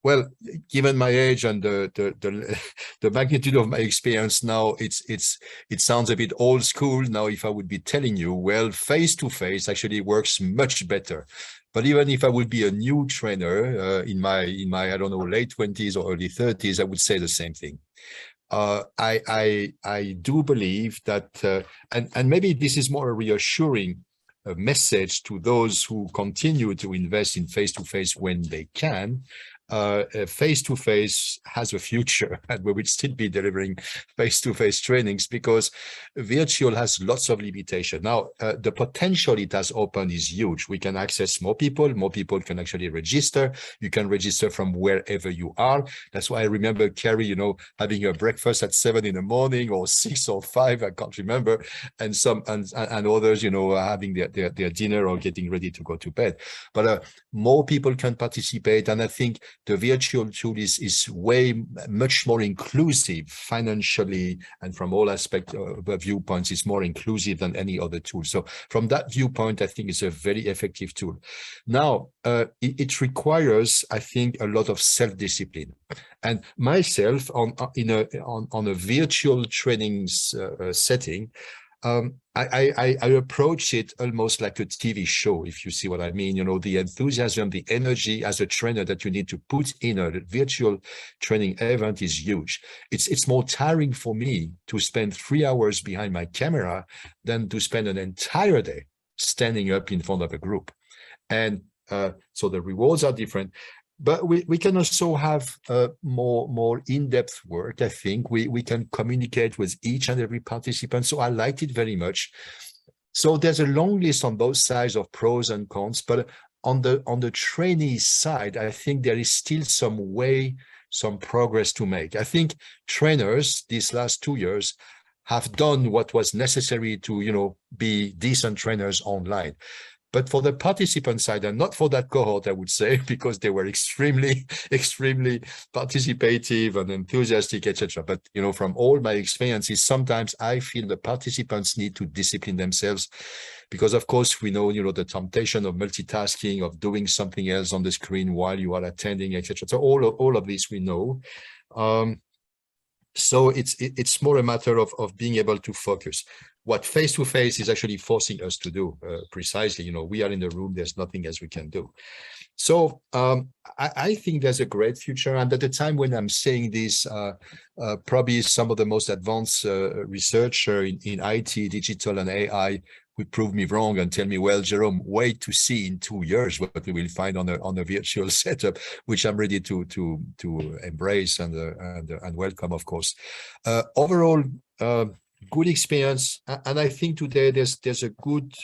Well, given my age and the magnitude of my experience now, it sounds a bit old school now if I would be telling you, well, face-to-face actually works much better. But even if I would be a new trainer in my I don't know, late 20s or early 30s, I would say the same thing. I do believe that, and maybe this is more a reassuring message to those who continue to invest in face-to-face when they can. Face-to-face has a future, and we will still be delivering face-to-face trainings because virtual has lots of limitation. Now, the potential it has opened is huge. We can access more people can actually register. You can register from wherever you are. That's why I remember Carrie, having a breakfast at 7 in the morning or 6 or 5, I can't remember, and others, having their dinner or getting ready to go to bed. But more people can participate, and I think the virtual tool is much more inclusive financially and from all aspects of viewpoints. It's more inclusive than any other tool. So from that viewpoint, I think it's a very effective tool. Now, it requires, I think, a lot of self-discipline. And myself on a virtual training setting, I approach it almost like a TV show, if you see what I mean. The enthusiasm, the energy as a trainer that you need to put in a virtual training event is huge. It's more tiring for me to spend 3 hours behind my camera than to spend an entire day standing up in front of a group. And so the rewards are different. But we can also have more in-depth work. I think we can communicate with each and every participant. So I liked it very much. So there's a long list on both sides of pros and cons. But on the trainee side, I think there is still some progress to make. I think trainers these last 2 years have done what was necessary to be decent trainers online. But for the participant side, and not for that cohort, I would say, because they were extremely, extremely participative and enthusiastic, etc. But, from all my experiences, sometimes I feel the participants need to discipline themselves because, of course, we know, the temptation of multitasking, of doing something else on the screen while you are attending, etc. So all of this we know. So it's more a matter of being able to focus. What face-to-face is actually forcing us to do precisely, we are in the room, there's nothing else we can do. So I think there's a great future. And at the time when I'm saying this, probably some of the most advanced researcher in IT, digital and AI would prove me wrong and tell me, well, Jerome, wait to see in 2 years what we will find on a virtual setup, which I'm ready to embrace and welcome, of course. Overall, good experience, and I think today there's a good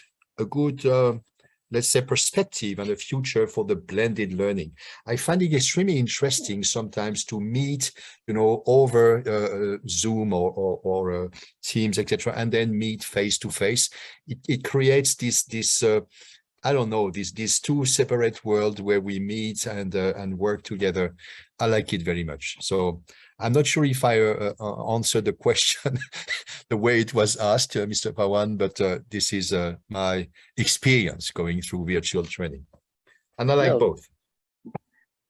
let's say perspective and a future for the blended learning. I find it extremely interesting sometimes to meet over Zoom or Teams, etc., and then meet face to face. It creates this I don't know, these two separate worlds where we meet and work together. I like it very much. So I'm not sure if I answered the question the way it was asked, Mr. Pawan, but this is my experience going through virtual training. And I like both.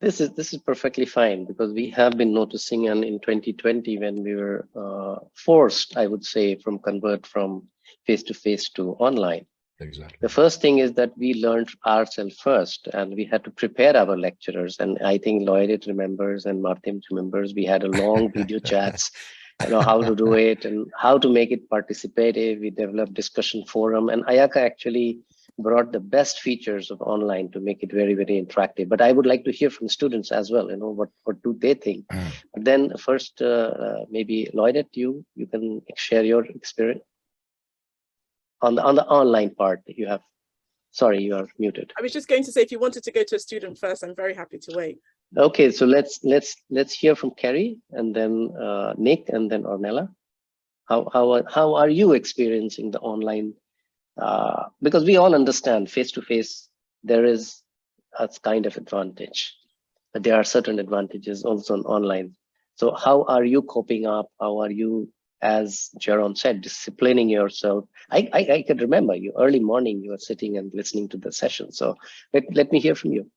This is perfectly fine, because we have been noticing, and in 2020 when we were forced, I would say, convert from face-to-face to online. Exactly. The first thing is that we learned ourselves first, and we had to prepare our lecturers. And I think Lloyd remembers and Martin remembers, we had a long video chats, how to do it and how to make it participative. We developed discussion forum, and Ayaka actually brought the best features of online to make it very, very interactive. But I would like to hear from students as well, what do they think? But then first, maybe Lloyd, you can share your experience. On the online part that you have. Sorry, you are muted. I was just going to say, if you wanted to go to a student first, I'm very happy to wait. Okay, so let's hear from Kerry, and then Nick, and then Ornella. How are you experiencing the online? Because we all understand face-to-face there is a kind of advantage, but there are certain advantages also on online. So how are you coping up? How are you, as Jerome said, disciplining yourself? I can remember you early morning, you were sitting and listening to the session. So let me hear from you.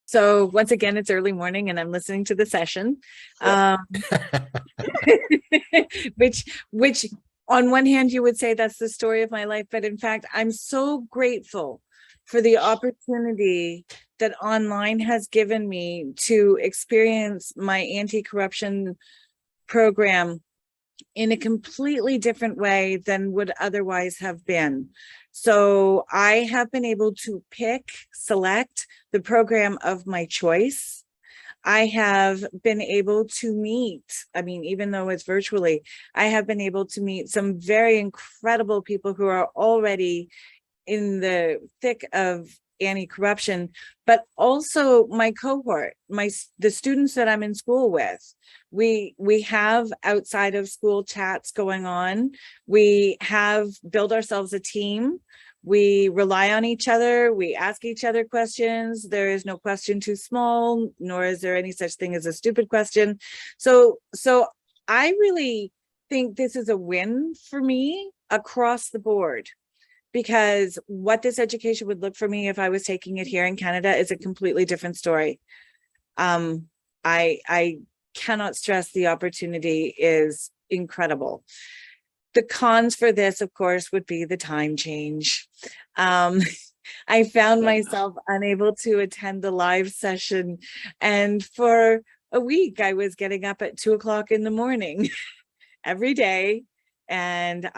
So once again, it's early morning and I'm listening to the session, which on one hand, you would say that's the story of my life. But in fact, I'm so grateful for the opportunity that online has given me to experience my anti-corruption program in a completely different way than would otherwise have been. So I have been able to select the program of my choice. I have been able to meet, I mean, even though it's virtually, I have been able to meet some very incredible people who are already in the thick of anti-corruption, but also my cohort, the students that I'm in school with. We have outside of school chats going on. We have built ourselves a team. We rely on each other. We ask each other questions. There is no question too small, nor is there any such thing as a stupid question. So I really think this is a win for me across the board, because what this education would look for me if I was taking it here in Canada is a completely different story. I cannot stress the opportunity is incredible. The cons for this, of course, would be the time change. I found myself unable to attend the live session, and for a week I was getting up at 2 o'clock in the morning every day, and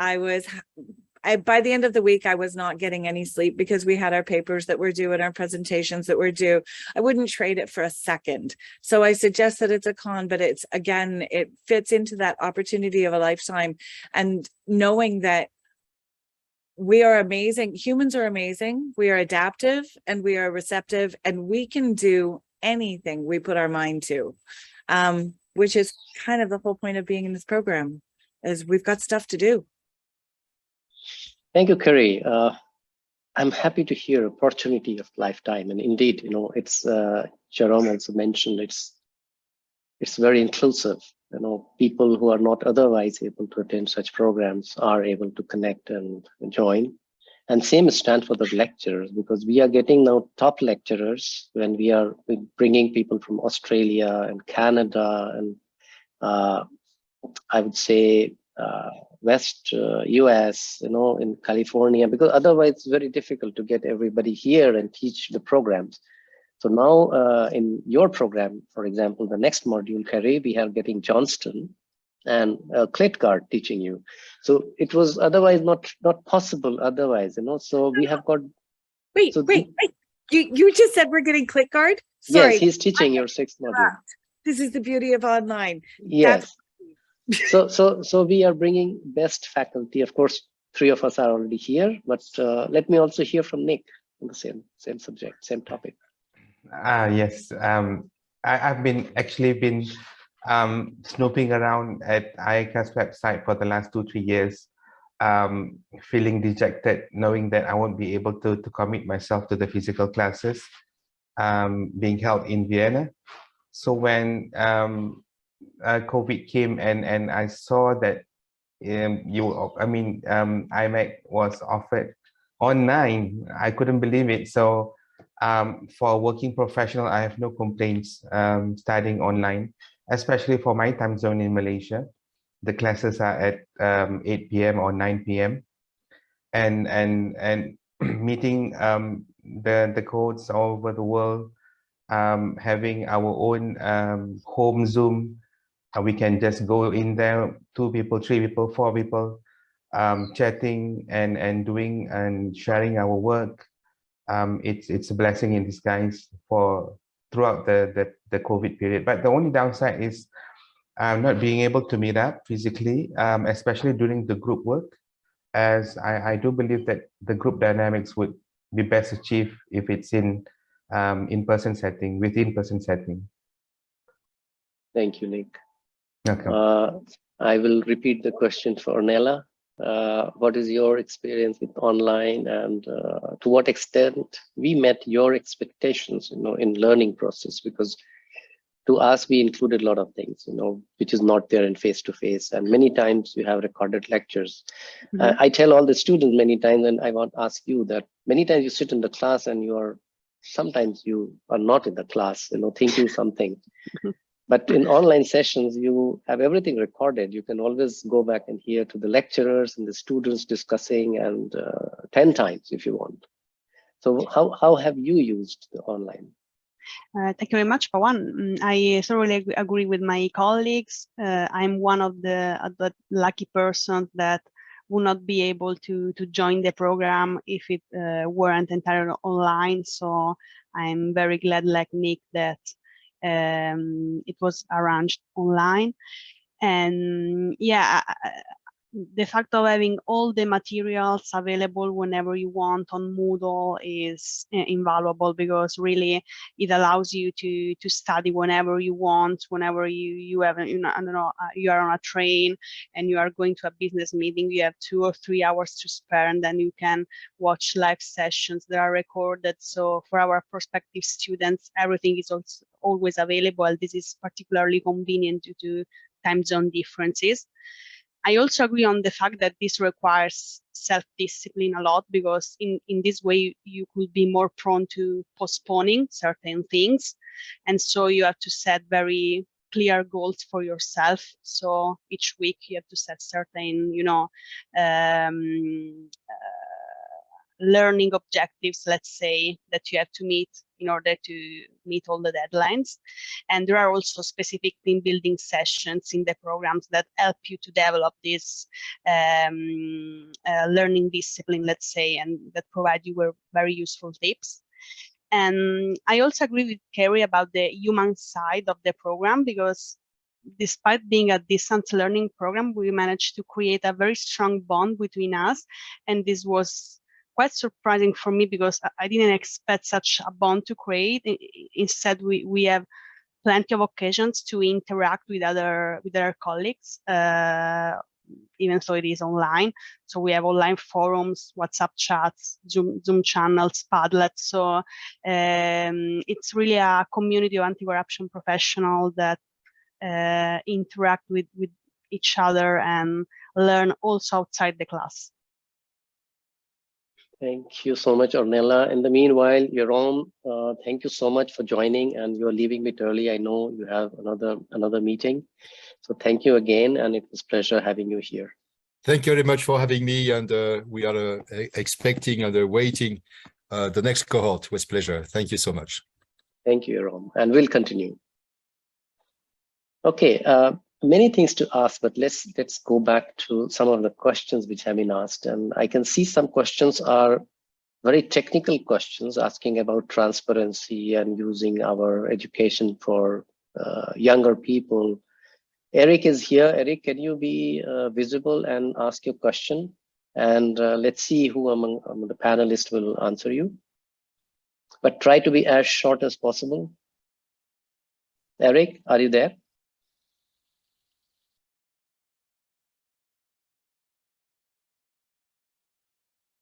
by the end of the week, I was not getting any sleep because we had our papers that were due and our presentations that were due. I wouldn't trade it for a second. So I suggest that it's a con, but it's, again, it fits into that opportunity of a lifetime. And knowing that we are amazing, humans are amazing, we are adaptive and we are receptive, and we can do anything we put our mind to, which is kind of the whole point of being in this program, is we've got stuff to do. Thank you, Kerry. I'm happy to hear opportunity of lifetime, and indeed, you know, it's Jerome also mentioned it's very inclusive. You know, people who are not otherwise able to attend such programs are able to connect and join. And same stand for the lecturers, because we are getting now top lecturers when we are bringing people from Australia and Canada and I would say West US, you know, in California, because otherwise it's very difficult to get everybody here and teach the programs. So now in your program, for example, the next module, Kerry, we are getting Johnston and Clitgard teaching you. So it was otherwise not possible otherwise, you know, so we have got. Wait. You just said we're getting Clitgard? Sorry. Yes, he's teaching your 6th module. This is the beauty of online. Yes. So we are bringing best faculty. Of course, 3 of us are already here, but let me also hear from Nick on the same subject, same topic. Yes, I've been snooping around at IACA's website for the last 2-3 years, feeling dejected, knowing that I won't be able to commit myself to the physical classes being held in Vienna. So when COVID came and I saw that IMAC was offered online, I couldn't believe it. So for a working professional, I have no complaints studying online, especially for my time zone in Malaysia. The classes are at 8 p.m. or 9 p.m. and meeting the codes all over the world, having our own home Zoom. We can just go in there, 2 people, 3 people, 4 people, chatting and doing and sharing our work. It's a blessing in disguise throughout the COVID period. But the only downside is not being able to meet up physically, especially during the group work, as I do believe that the group dynamics would be best achieved if it's in in-person setting, with in-person setting. Thank you, Nick. Okay. I will repeat the question for Ornella. What is your experience with online, and to what extent we met your expectations, in learning process? Because to us, we included a lot of things, which is not there in face-to-face. And many times you have recorded lectures. Mhm. I tell all the students many times, and I want to ask you that many times you sit in the class and sometimes you are not in the class, thinking something. But in online sessions, you have everything recorded. You can always go back and hear to the lecturers and the students discussing, and 10 times if you want. So how have you used the online? Thank you very much, Pawan. I thoroughly agree with my colleagues. I'm one of the lucky persons that would not be able to join the program if it weren't entirely online. So I'm very glad, like Nick, that it was arranged online. And yeah, the fact of having all the materials available whenever you want on Moodle is invaluable, because really it allows you to study whenever you want, whenever you have, I don't know, you are on a train and you are going to a business meeting, you have 2 or 3 hours to spare, and then you can watch live sessions that are recorded. So for our prospective students, everything is also always available. This is particularly convenient due to time zone differences. I also agree on the fact that this requires self-discipline a lot, because in this way you could be more prone to postponing certain things. And so you have to set very clear goals for yourself. So each week you have to set certain, learning objectives, let's say, that you have to meet in order to meet all the deadlines. And there are also specific team building sessions in the programs that help you to develop this learning discipline, let's say, and that provide you with very useful tips. And I also agree with Kerry about the human side of the program, because despite being a distance learning program, we managed to create a very strong bond between us. And this was quite surprising for me, because I didn't expect such a bond to create. Instead, we have plenty of occasions to interact with other colleagues, even though it is online. So we have online forums, WhatsApp chats, Zoom channels, Padlet. So it's really a community of anti-corruption professionals that interact with each other and learn also outside the class. Thank you so much, Ornella. In the meanwhile, Jerome, thank you so much for joining, and you're leaving a bit early. I know you have another meeting. So thank you again, and it was a pleasure having you here. Thank you very much for having me, and we are expecting and waiting the next cohort with pleasure. Thank you so much. Thank you, Jerome, and we'll continue. Okay, many things to ask, but let's go back to some of the questions which have been asked. And I can see some questions are very technical questions, asking about transparency and using our education for younger people. Eric is here. Eric, can you be visible and ask your question? And let's see who among the panelists will answer you. But try to be as short as possible. Eric, are you there?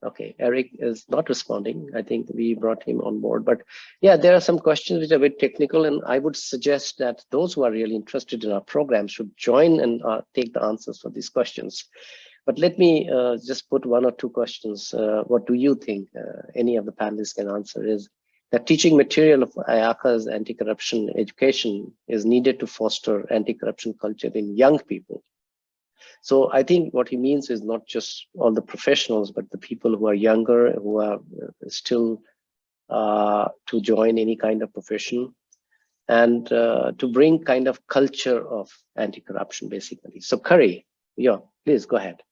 Okay, Eric is not responding. I think we brought him on board, but yeah, there are some questions which are a bit technical, and I would suggest that those who are really interested in our program should join and take the answers for these questions. But let me just put 1 or 2 questions. What do you think any of the panelists can answer is that teaching material of IACA's anti-corruption education is needed to foster anti-corruption culture in young people. So I think what he means is not just all the professionals, but the people who are younger, who are still to join any kind of profession, and to bring kind of culture of anti-corruption, basically. So Curry, yeah, please go ahead.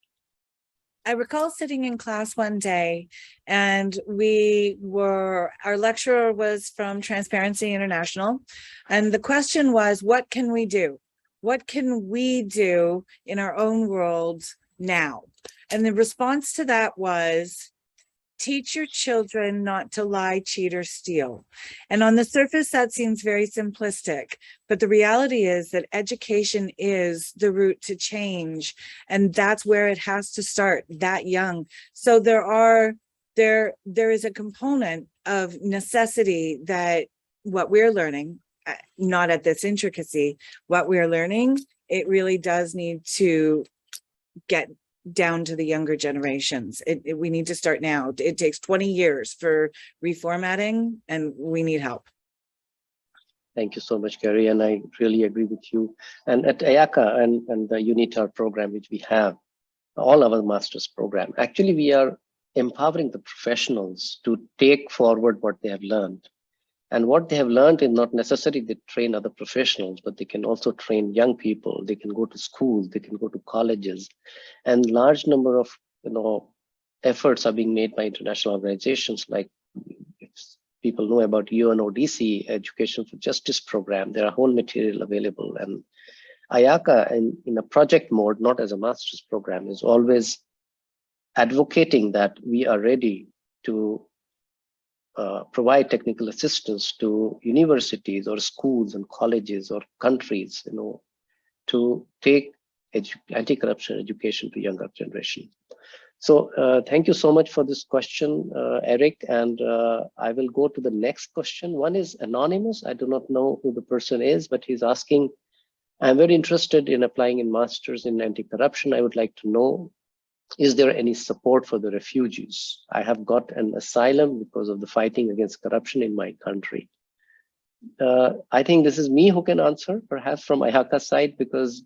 I recall sitting in class one day, and our lecturer was from Transparency International. And the question was, what can we do? What can we do in our own world now? And the response to that was teach your children not to lie, cheat, or steal. And on the surface, that seems very simplistic, but the reality is that education is the route to change, and that's where it has to start that young. So there is a component of necessity that what we're learning, not at this intricacy, what we're learning, it really does need to get down to the younger generations. We need to start now. It takes 20 years for reformatting, and we need help. Thank you so much, Gary, and I really agree with you. And at IACA and the UNITAR program, which we have, all our master's program, actually we are empowering the professionals to take forward what they have learned. And what they have learned is not necessarily they train other professionals, but they can also train young people. They can go to schools, they can go to colleges, and large number of efforts are being made by international organizations. Like if people know about UNODC Education for Justice program, there are whole material available. And IACA, in a project mode, not as a master's program, is always advocating that we are ready to provide technical assistance to universities or schools and colleges or countries, to take anti-corruption education to younger generation. So thank you so much for this question, Eric. And I will go to the next question. One is anonymous. I do not know who the person is, but he's asking, I'm very interested in applying in masters in anti-corruption. I would like to know, is there any support for the refugees? I have got an asylum because of the fighting against corruption in my country. I think this is me who can answer, perhaps from IACA side, because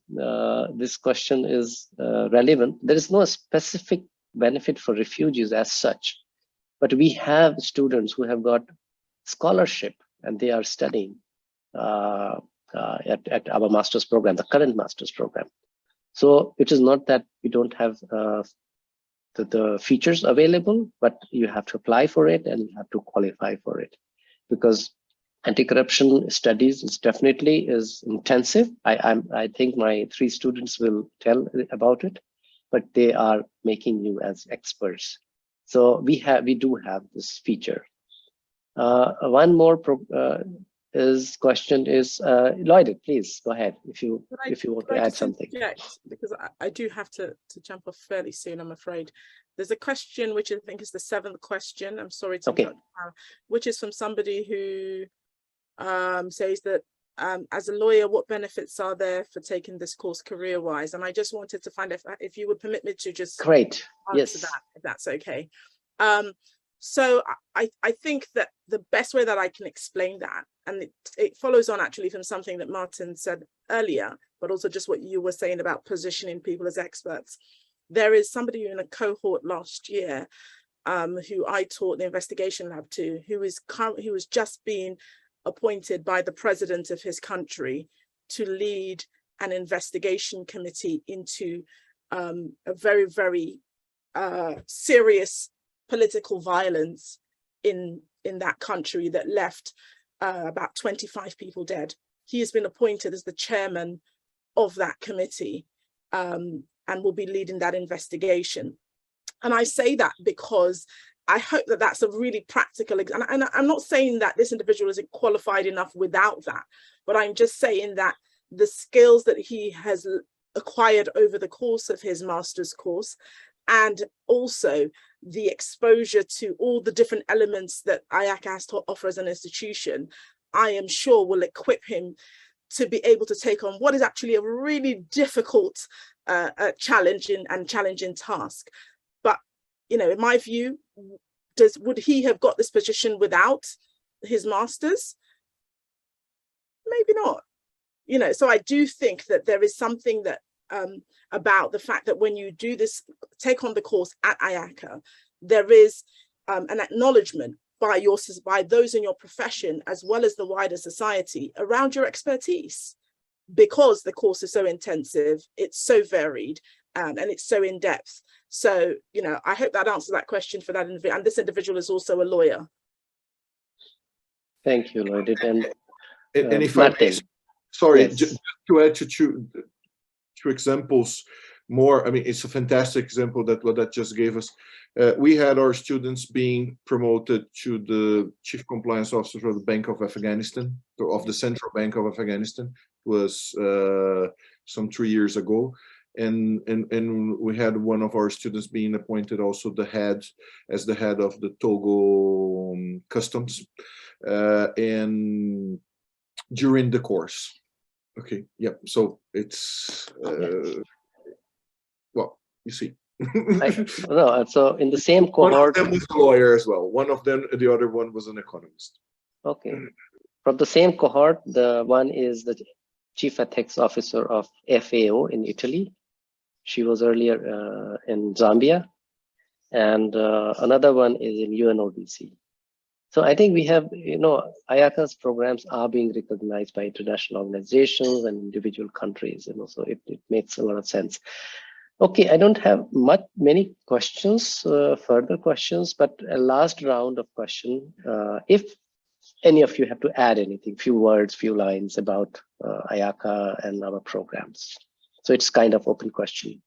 this question is relevant. There is no specific benefit for refugees as such, but we have students who have got scholarship and they are studying at our master's program, the current master's program. So it is not that we don't have the features available, but you have to apply for it and you have to qualify for it, because anti-corruption studies is definitely intensive. I think my 3 students will tell about it, but they are making you as experts. So we do have this feature. One more question is Lloyd, please go ahead if you want to add something. Because I do have to jump off fairly soon, I'm afraid. There's a question which I think is the 7th question. I'm sorry to interrupt, which is from somebody who says that as a lawyer, what benefits are there for taking this course career-wise? And I just wanted to find if you would permit me to just answer that, if that's okay. So I think that the best way that I can explain that, and it follows on actually from something that Martin said earlier, but also just what you were saying about positioning people as experts. There is somebody in a cohort last year who I taught the investigation lab to, who was just being appointed by the president of his country to lead an investigation committee into a very, very serious political violence in that country that left about 25 people dead. He has been appointed as the chairman of that committee and will be leading that investigation. And I say that because I hope that that's a really practical, and I'm not saying that this individual isn't qualified enough without that, but I'm just saying that the skills that he has acquired over the course of his master's course, and also the exposure to all the different elements that IACA has to offer as an institution, I am sure will equip him to be able to take on what is actually a really difficult, challenging task. But, in my view, would he have got this position without his master's? Maybe not. So I do think that there is something that about the fact that when you do this, take on the course at IACA, there is an acknowledgement by those in your profession, as well as the wider society, around your expertise, because the course is so intensive, it's so varied, and it's so in depth. So, I hope that answers that question for that individual. And this individual is also a lawyer. Thank you, Lloyd. And if Martin, I may, sorry, yes. just to add to two examples more. I mean, it's a fantastic example that just gave us. We had our students being promoted to the Chief Compliance Officer of the Bank of Afghanistan, of the Central Bank of Afghanistan. It was some 3 years ago. And we had one of our students being appointed also as the head of the Togo customs, and during the course. Okay, yeah, so it's, well, you see. No, so in the same cohort. One of them was a lawyer as well. One of them, the other one was an economist. Okay. From the same cohort, the one is the Chief Ethics Officer of FAO in Italy. She was earlier in Zambia. And another one is in UNODC. So I think we have, IACA's programs are being recognized by international organizations and individual countries, so it makes a lot of sense. Okay, I don't have many questions, further questions, but a last round of question. If any of you have to add anything, few words, few lines about IACA and our programs. So it's kind of open question.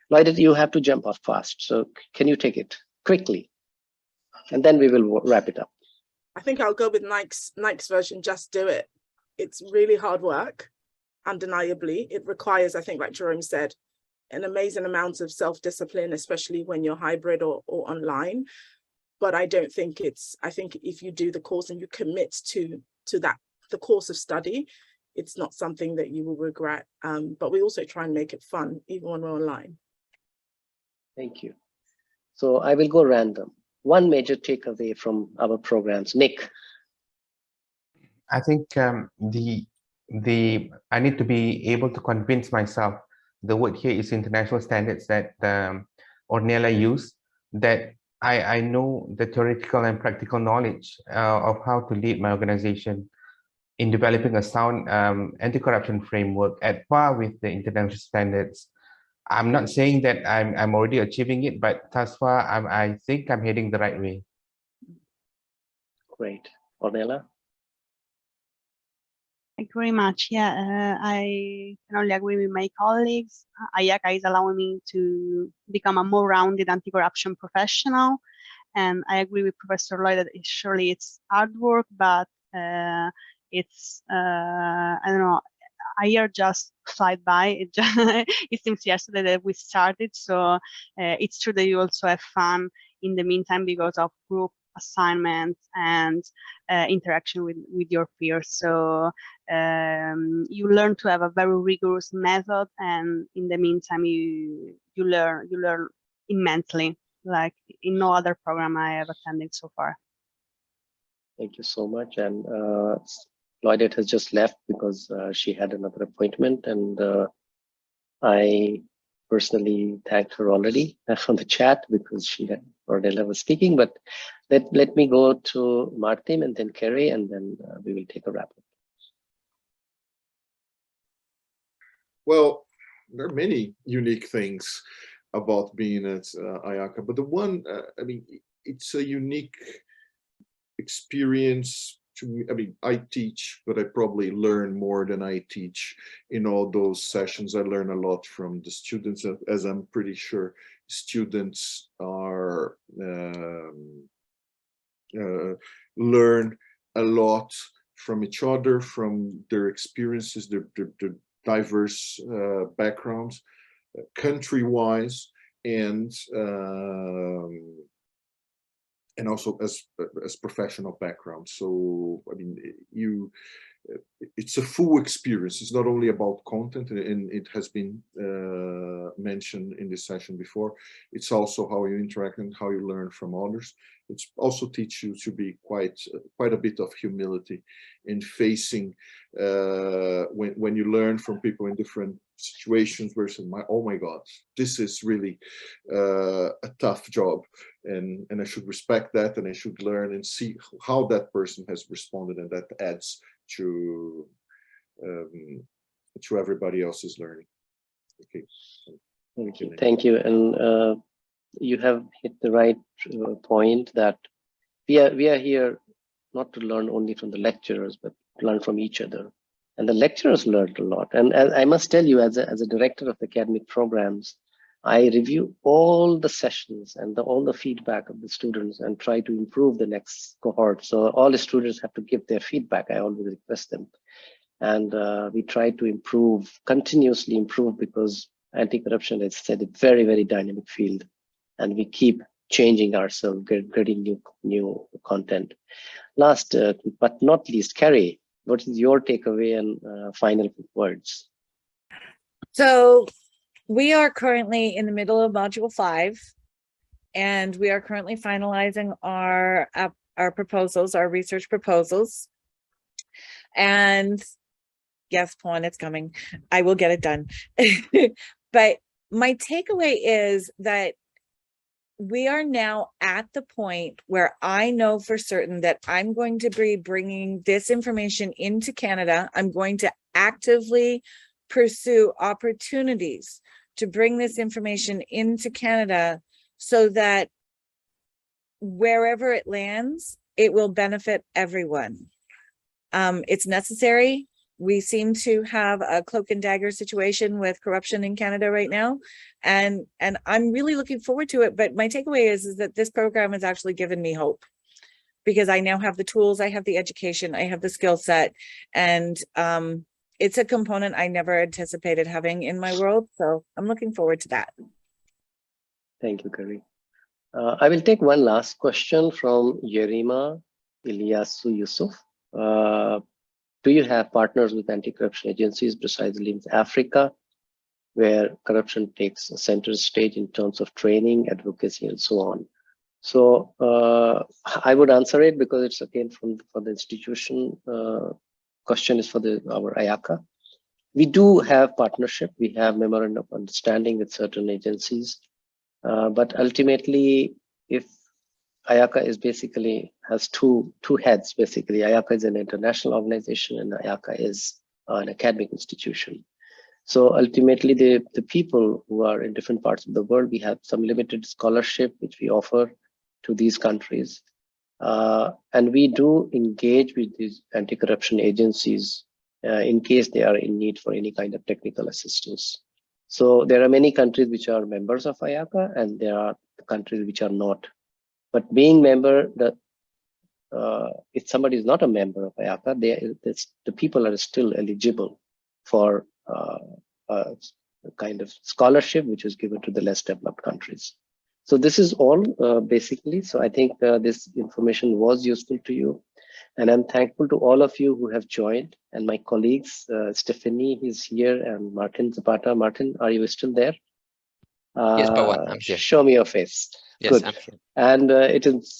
Lloyd, you have to jump off fast. So can you take it quickly? And then we will wrap it up. I think I'll go with Nike's version, just do it. It's really hard work, undeniably. It requires, I think, like Jerome said, an amazing amount of self-discipline, especially when you're hybrid or online. But I don't think I think if you do the course and you commit to the course of study, it's not something that you will regret. But we also try and make it fun, even when we're online. Thank you. So I will go random. One major takeaway from our programs, Nick. I think I need to be able to convince myself. The word here is international standards that Ornella used, that I know the theoretical and practical knowledge of how to lead my organization in developing a sound anti-corruption framework at par with the international standards. I'm not saying that I'm already achieving it, but thus far I think I'm heading the right way. Great. Ornella? Thank you very much. Yeah, I can only agree with my colleagues. IACA is allowing me to become a more rounded anti-corruption professional. And I agree with Professor Lloyd that surely it's hard work, but it's, I don't know, a year just flied by. It seems yesterday that we started. So it's true that you also have fun in the meantime because of group assignments and interaction with your peers. So you learn to have a very rigorous method, and in the meantime you learn immensely, like in no other program I have attended so far. Thank you so much. And Lloydette has just left because she had another appointment, and I personally thanked her already on the chat because Ornella was speaking. But let me go to Martin and then Kerry, and then we will take a wrap up. Well, there are many unique things about being at IACA, but the one, I mean, it's a unique experience to me. I mean, I teach, but I probably learn more than I teach in all those sessions. I learn a lot from the students, as I'm pretty sure students are learn a lot from each other, from their experiences, their diverse backgrounds, country-wise, and also as professional background. So I mean, it's a full experience. It's not only about content, and it has been mentioned in this session before. It's also how you interact and how you learn from others. It also teaches you to be quite a bit of humility in facing when you learn from people in different situations where you say, oh my God, this is really a tough job, and I should respect that, and I should learn and see how that person has responded, and that adds to everybody else's learning. Okay. Thank you. And you have hit the right point that we are here not to learn only from the lecturers, but to learn from each other. And the lecturers learned a lot. And I must tell you, as a director of academic programs, I review all the sessions and all the feedback of the students and try to improve the next cohort. So all the students have to give their feedback. I always request them. And we try to improve, continuously improve, because anti-corruption, as I said, a very, very dynamic field. And we keep changing ourselves, getting new content. Last but not least, Carrie, what is your takeaway and final words? So we are currently in the middle of module 5, and we are currently finalizing our proposals, our research proposals. And yes, Pawan, it's coming. I will get it done. But my takeaway is that we are now at the point where I know for certain that I'm going to be bringing this information into Canada. I'm going to actively pursue opportunities to bring this information into Canada so that wherever it lands, it will benefit everyone. It's necessary. We seem to have a cloak and dagger situation with corruption in Canada right now. And I'm really looking forward to it. But my takeaway is that this program has actually given me hope, because I now have the tools, I have the education, I have the skill set, and it's a component I never anticipated having in my world. So I'm looking forward to that. Thank you, Carrie. I will take one last question from Yerima Ilyasu Yusuf. Do you have partners with anti-corruption agencies precisely in Africa, where corruption takes a center stage in terms of training, advocacy, and so on? So I would answer it because it's again for the institution. Question is for our IACA. We do have partnership. We have memorandum of understanding with certain agencies, but ultimately, if IACA is basically has two heads. Basically, IACA is an international organization, and IACA is an academic institution. So ultimately, the people who are in different parts of the world, we have some limited scholarship which we offer to these countries. And we do engage with these anti-corruption agencies in case they are in need for any kind of technical assistance. So there are many countries which are members of IACA, and there are countries which are not. But being member, if somebody is not a member of IACA, the people are still eligible for a kind of scholarship which is given to the less developed countries. So this is all basically. So I think this information was useful to you. And I'm thankful to all of you who have joined, and my colleagues, Stephanie is here, and Martin Zapata. Martin, are you still there? Yes, Pawan, I'm here. Show me your face. Yes, Good. I'm here. And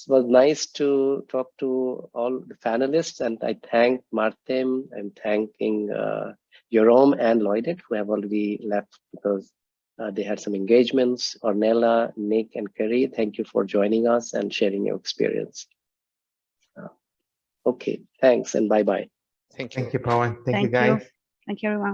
was nice to talk to all the panelists, and I thank Martin. I'm thanking Jerome and Lloydette, who have already left because they had some engagements. Ornella, Nick, and Kerry, thank you for joining us and sharing your experience. Okay, thanks and bye-bye. Thank you. Thank you, Pawan. Thank you, guys. Thank you, everyone.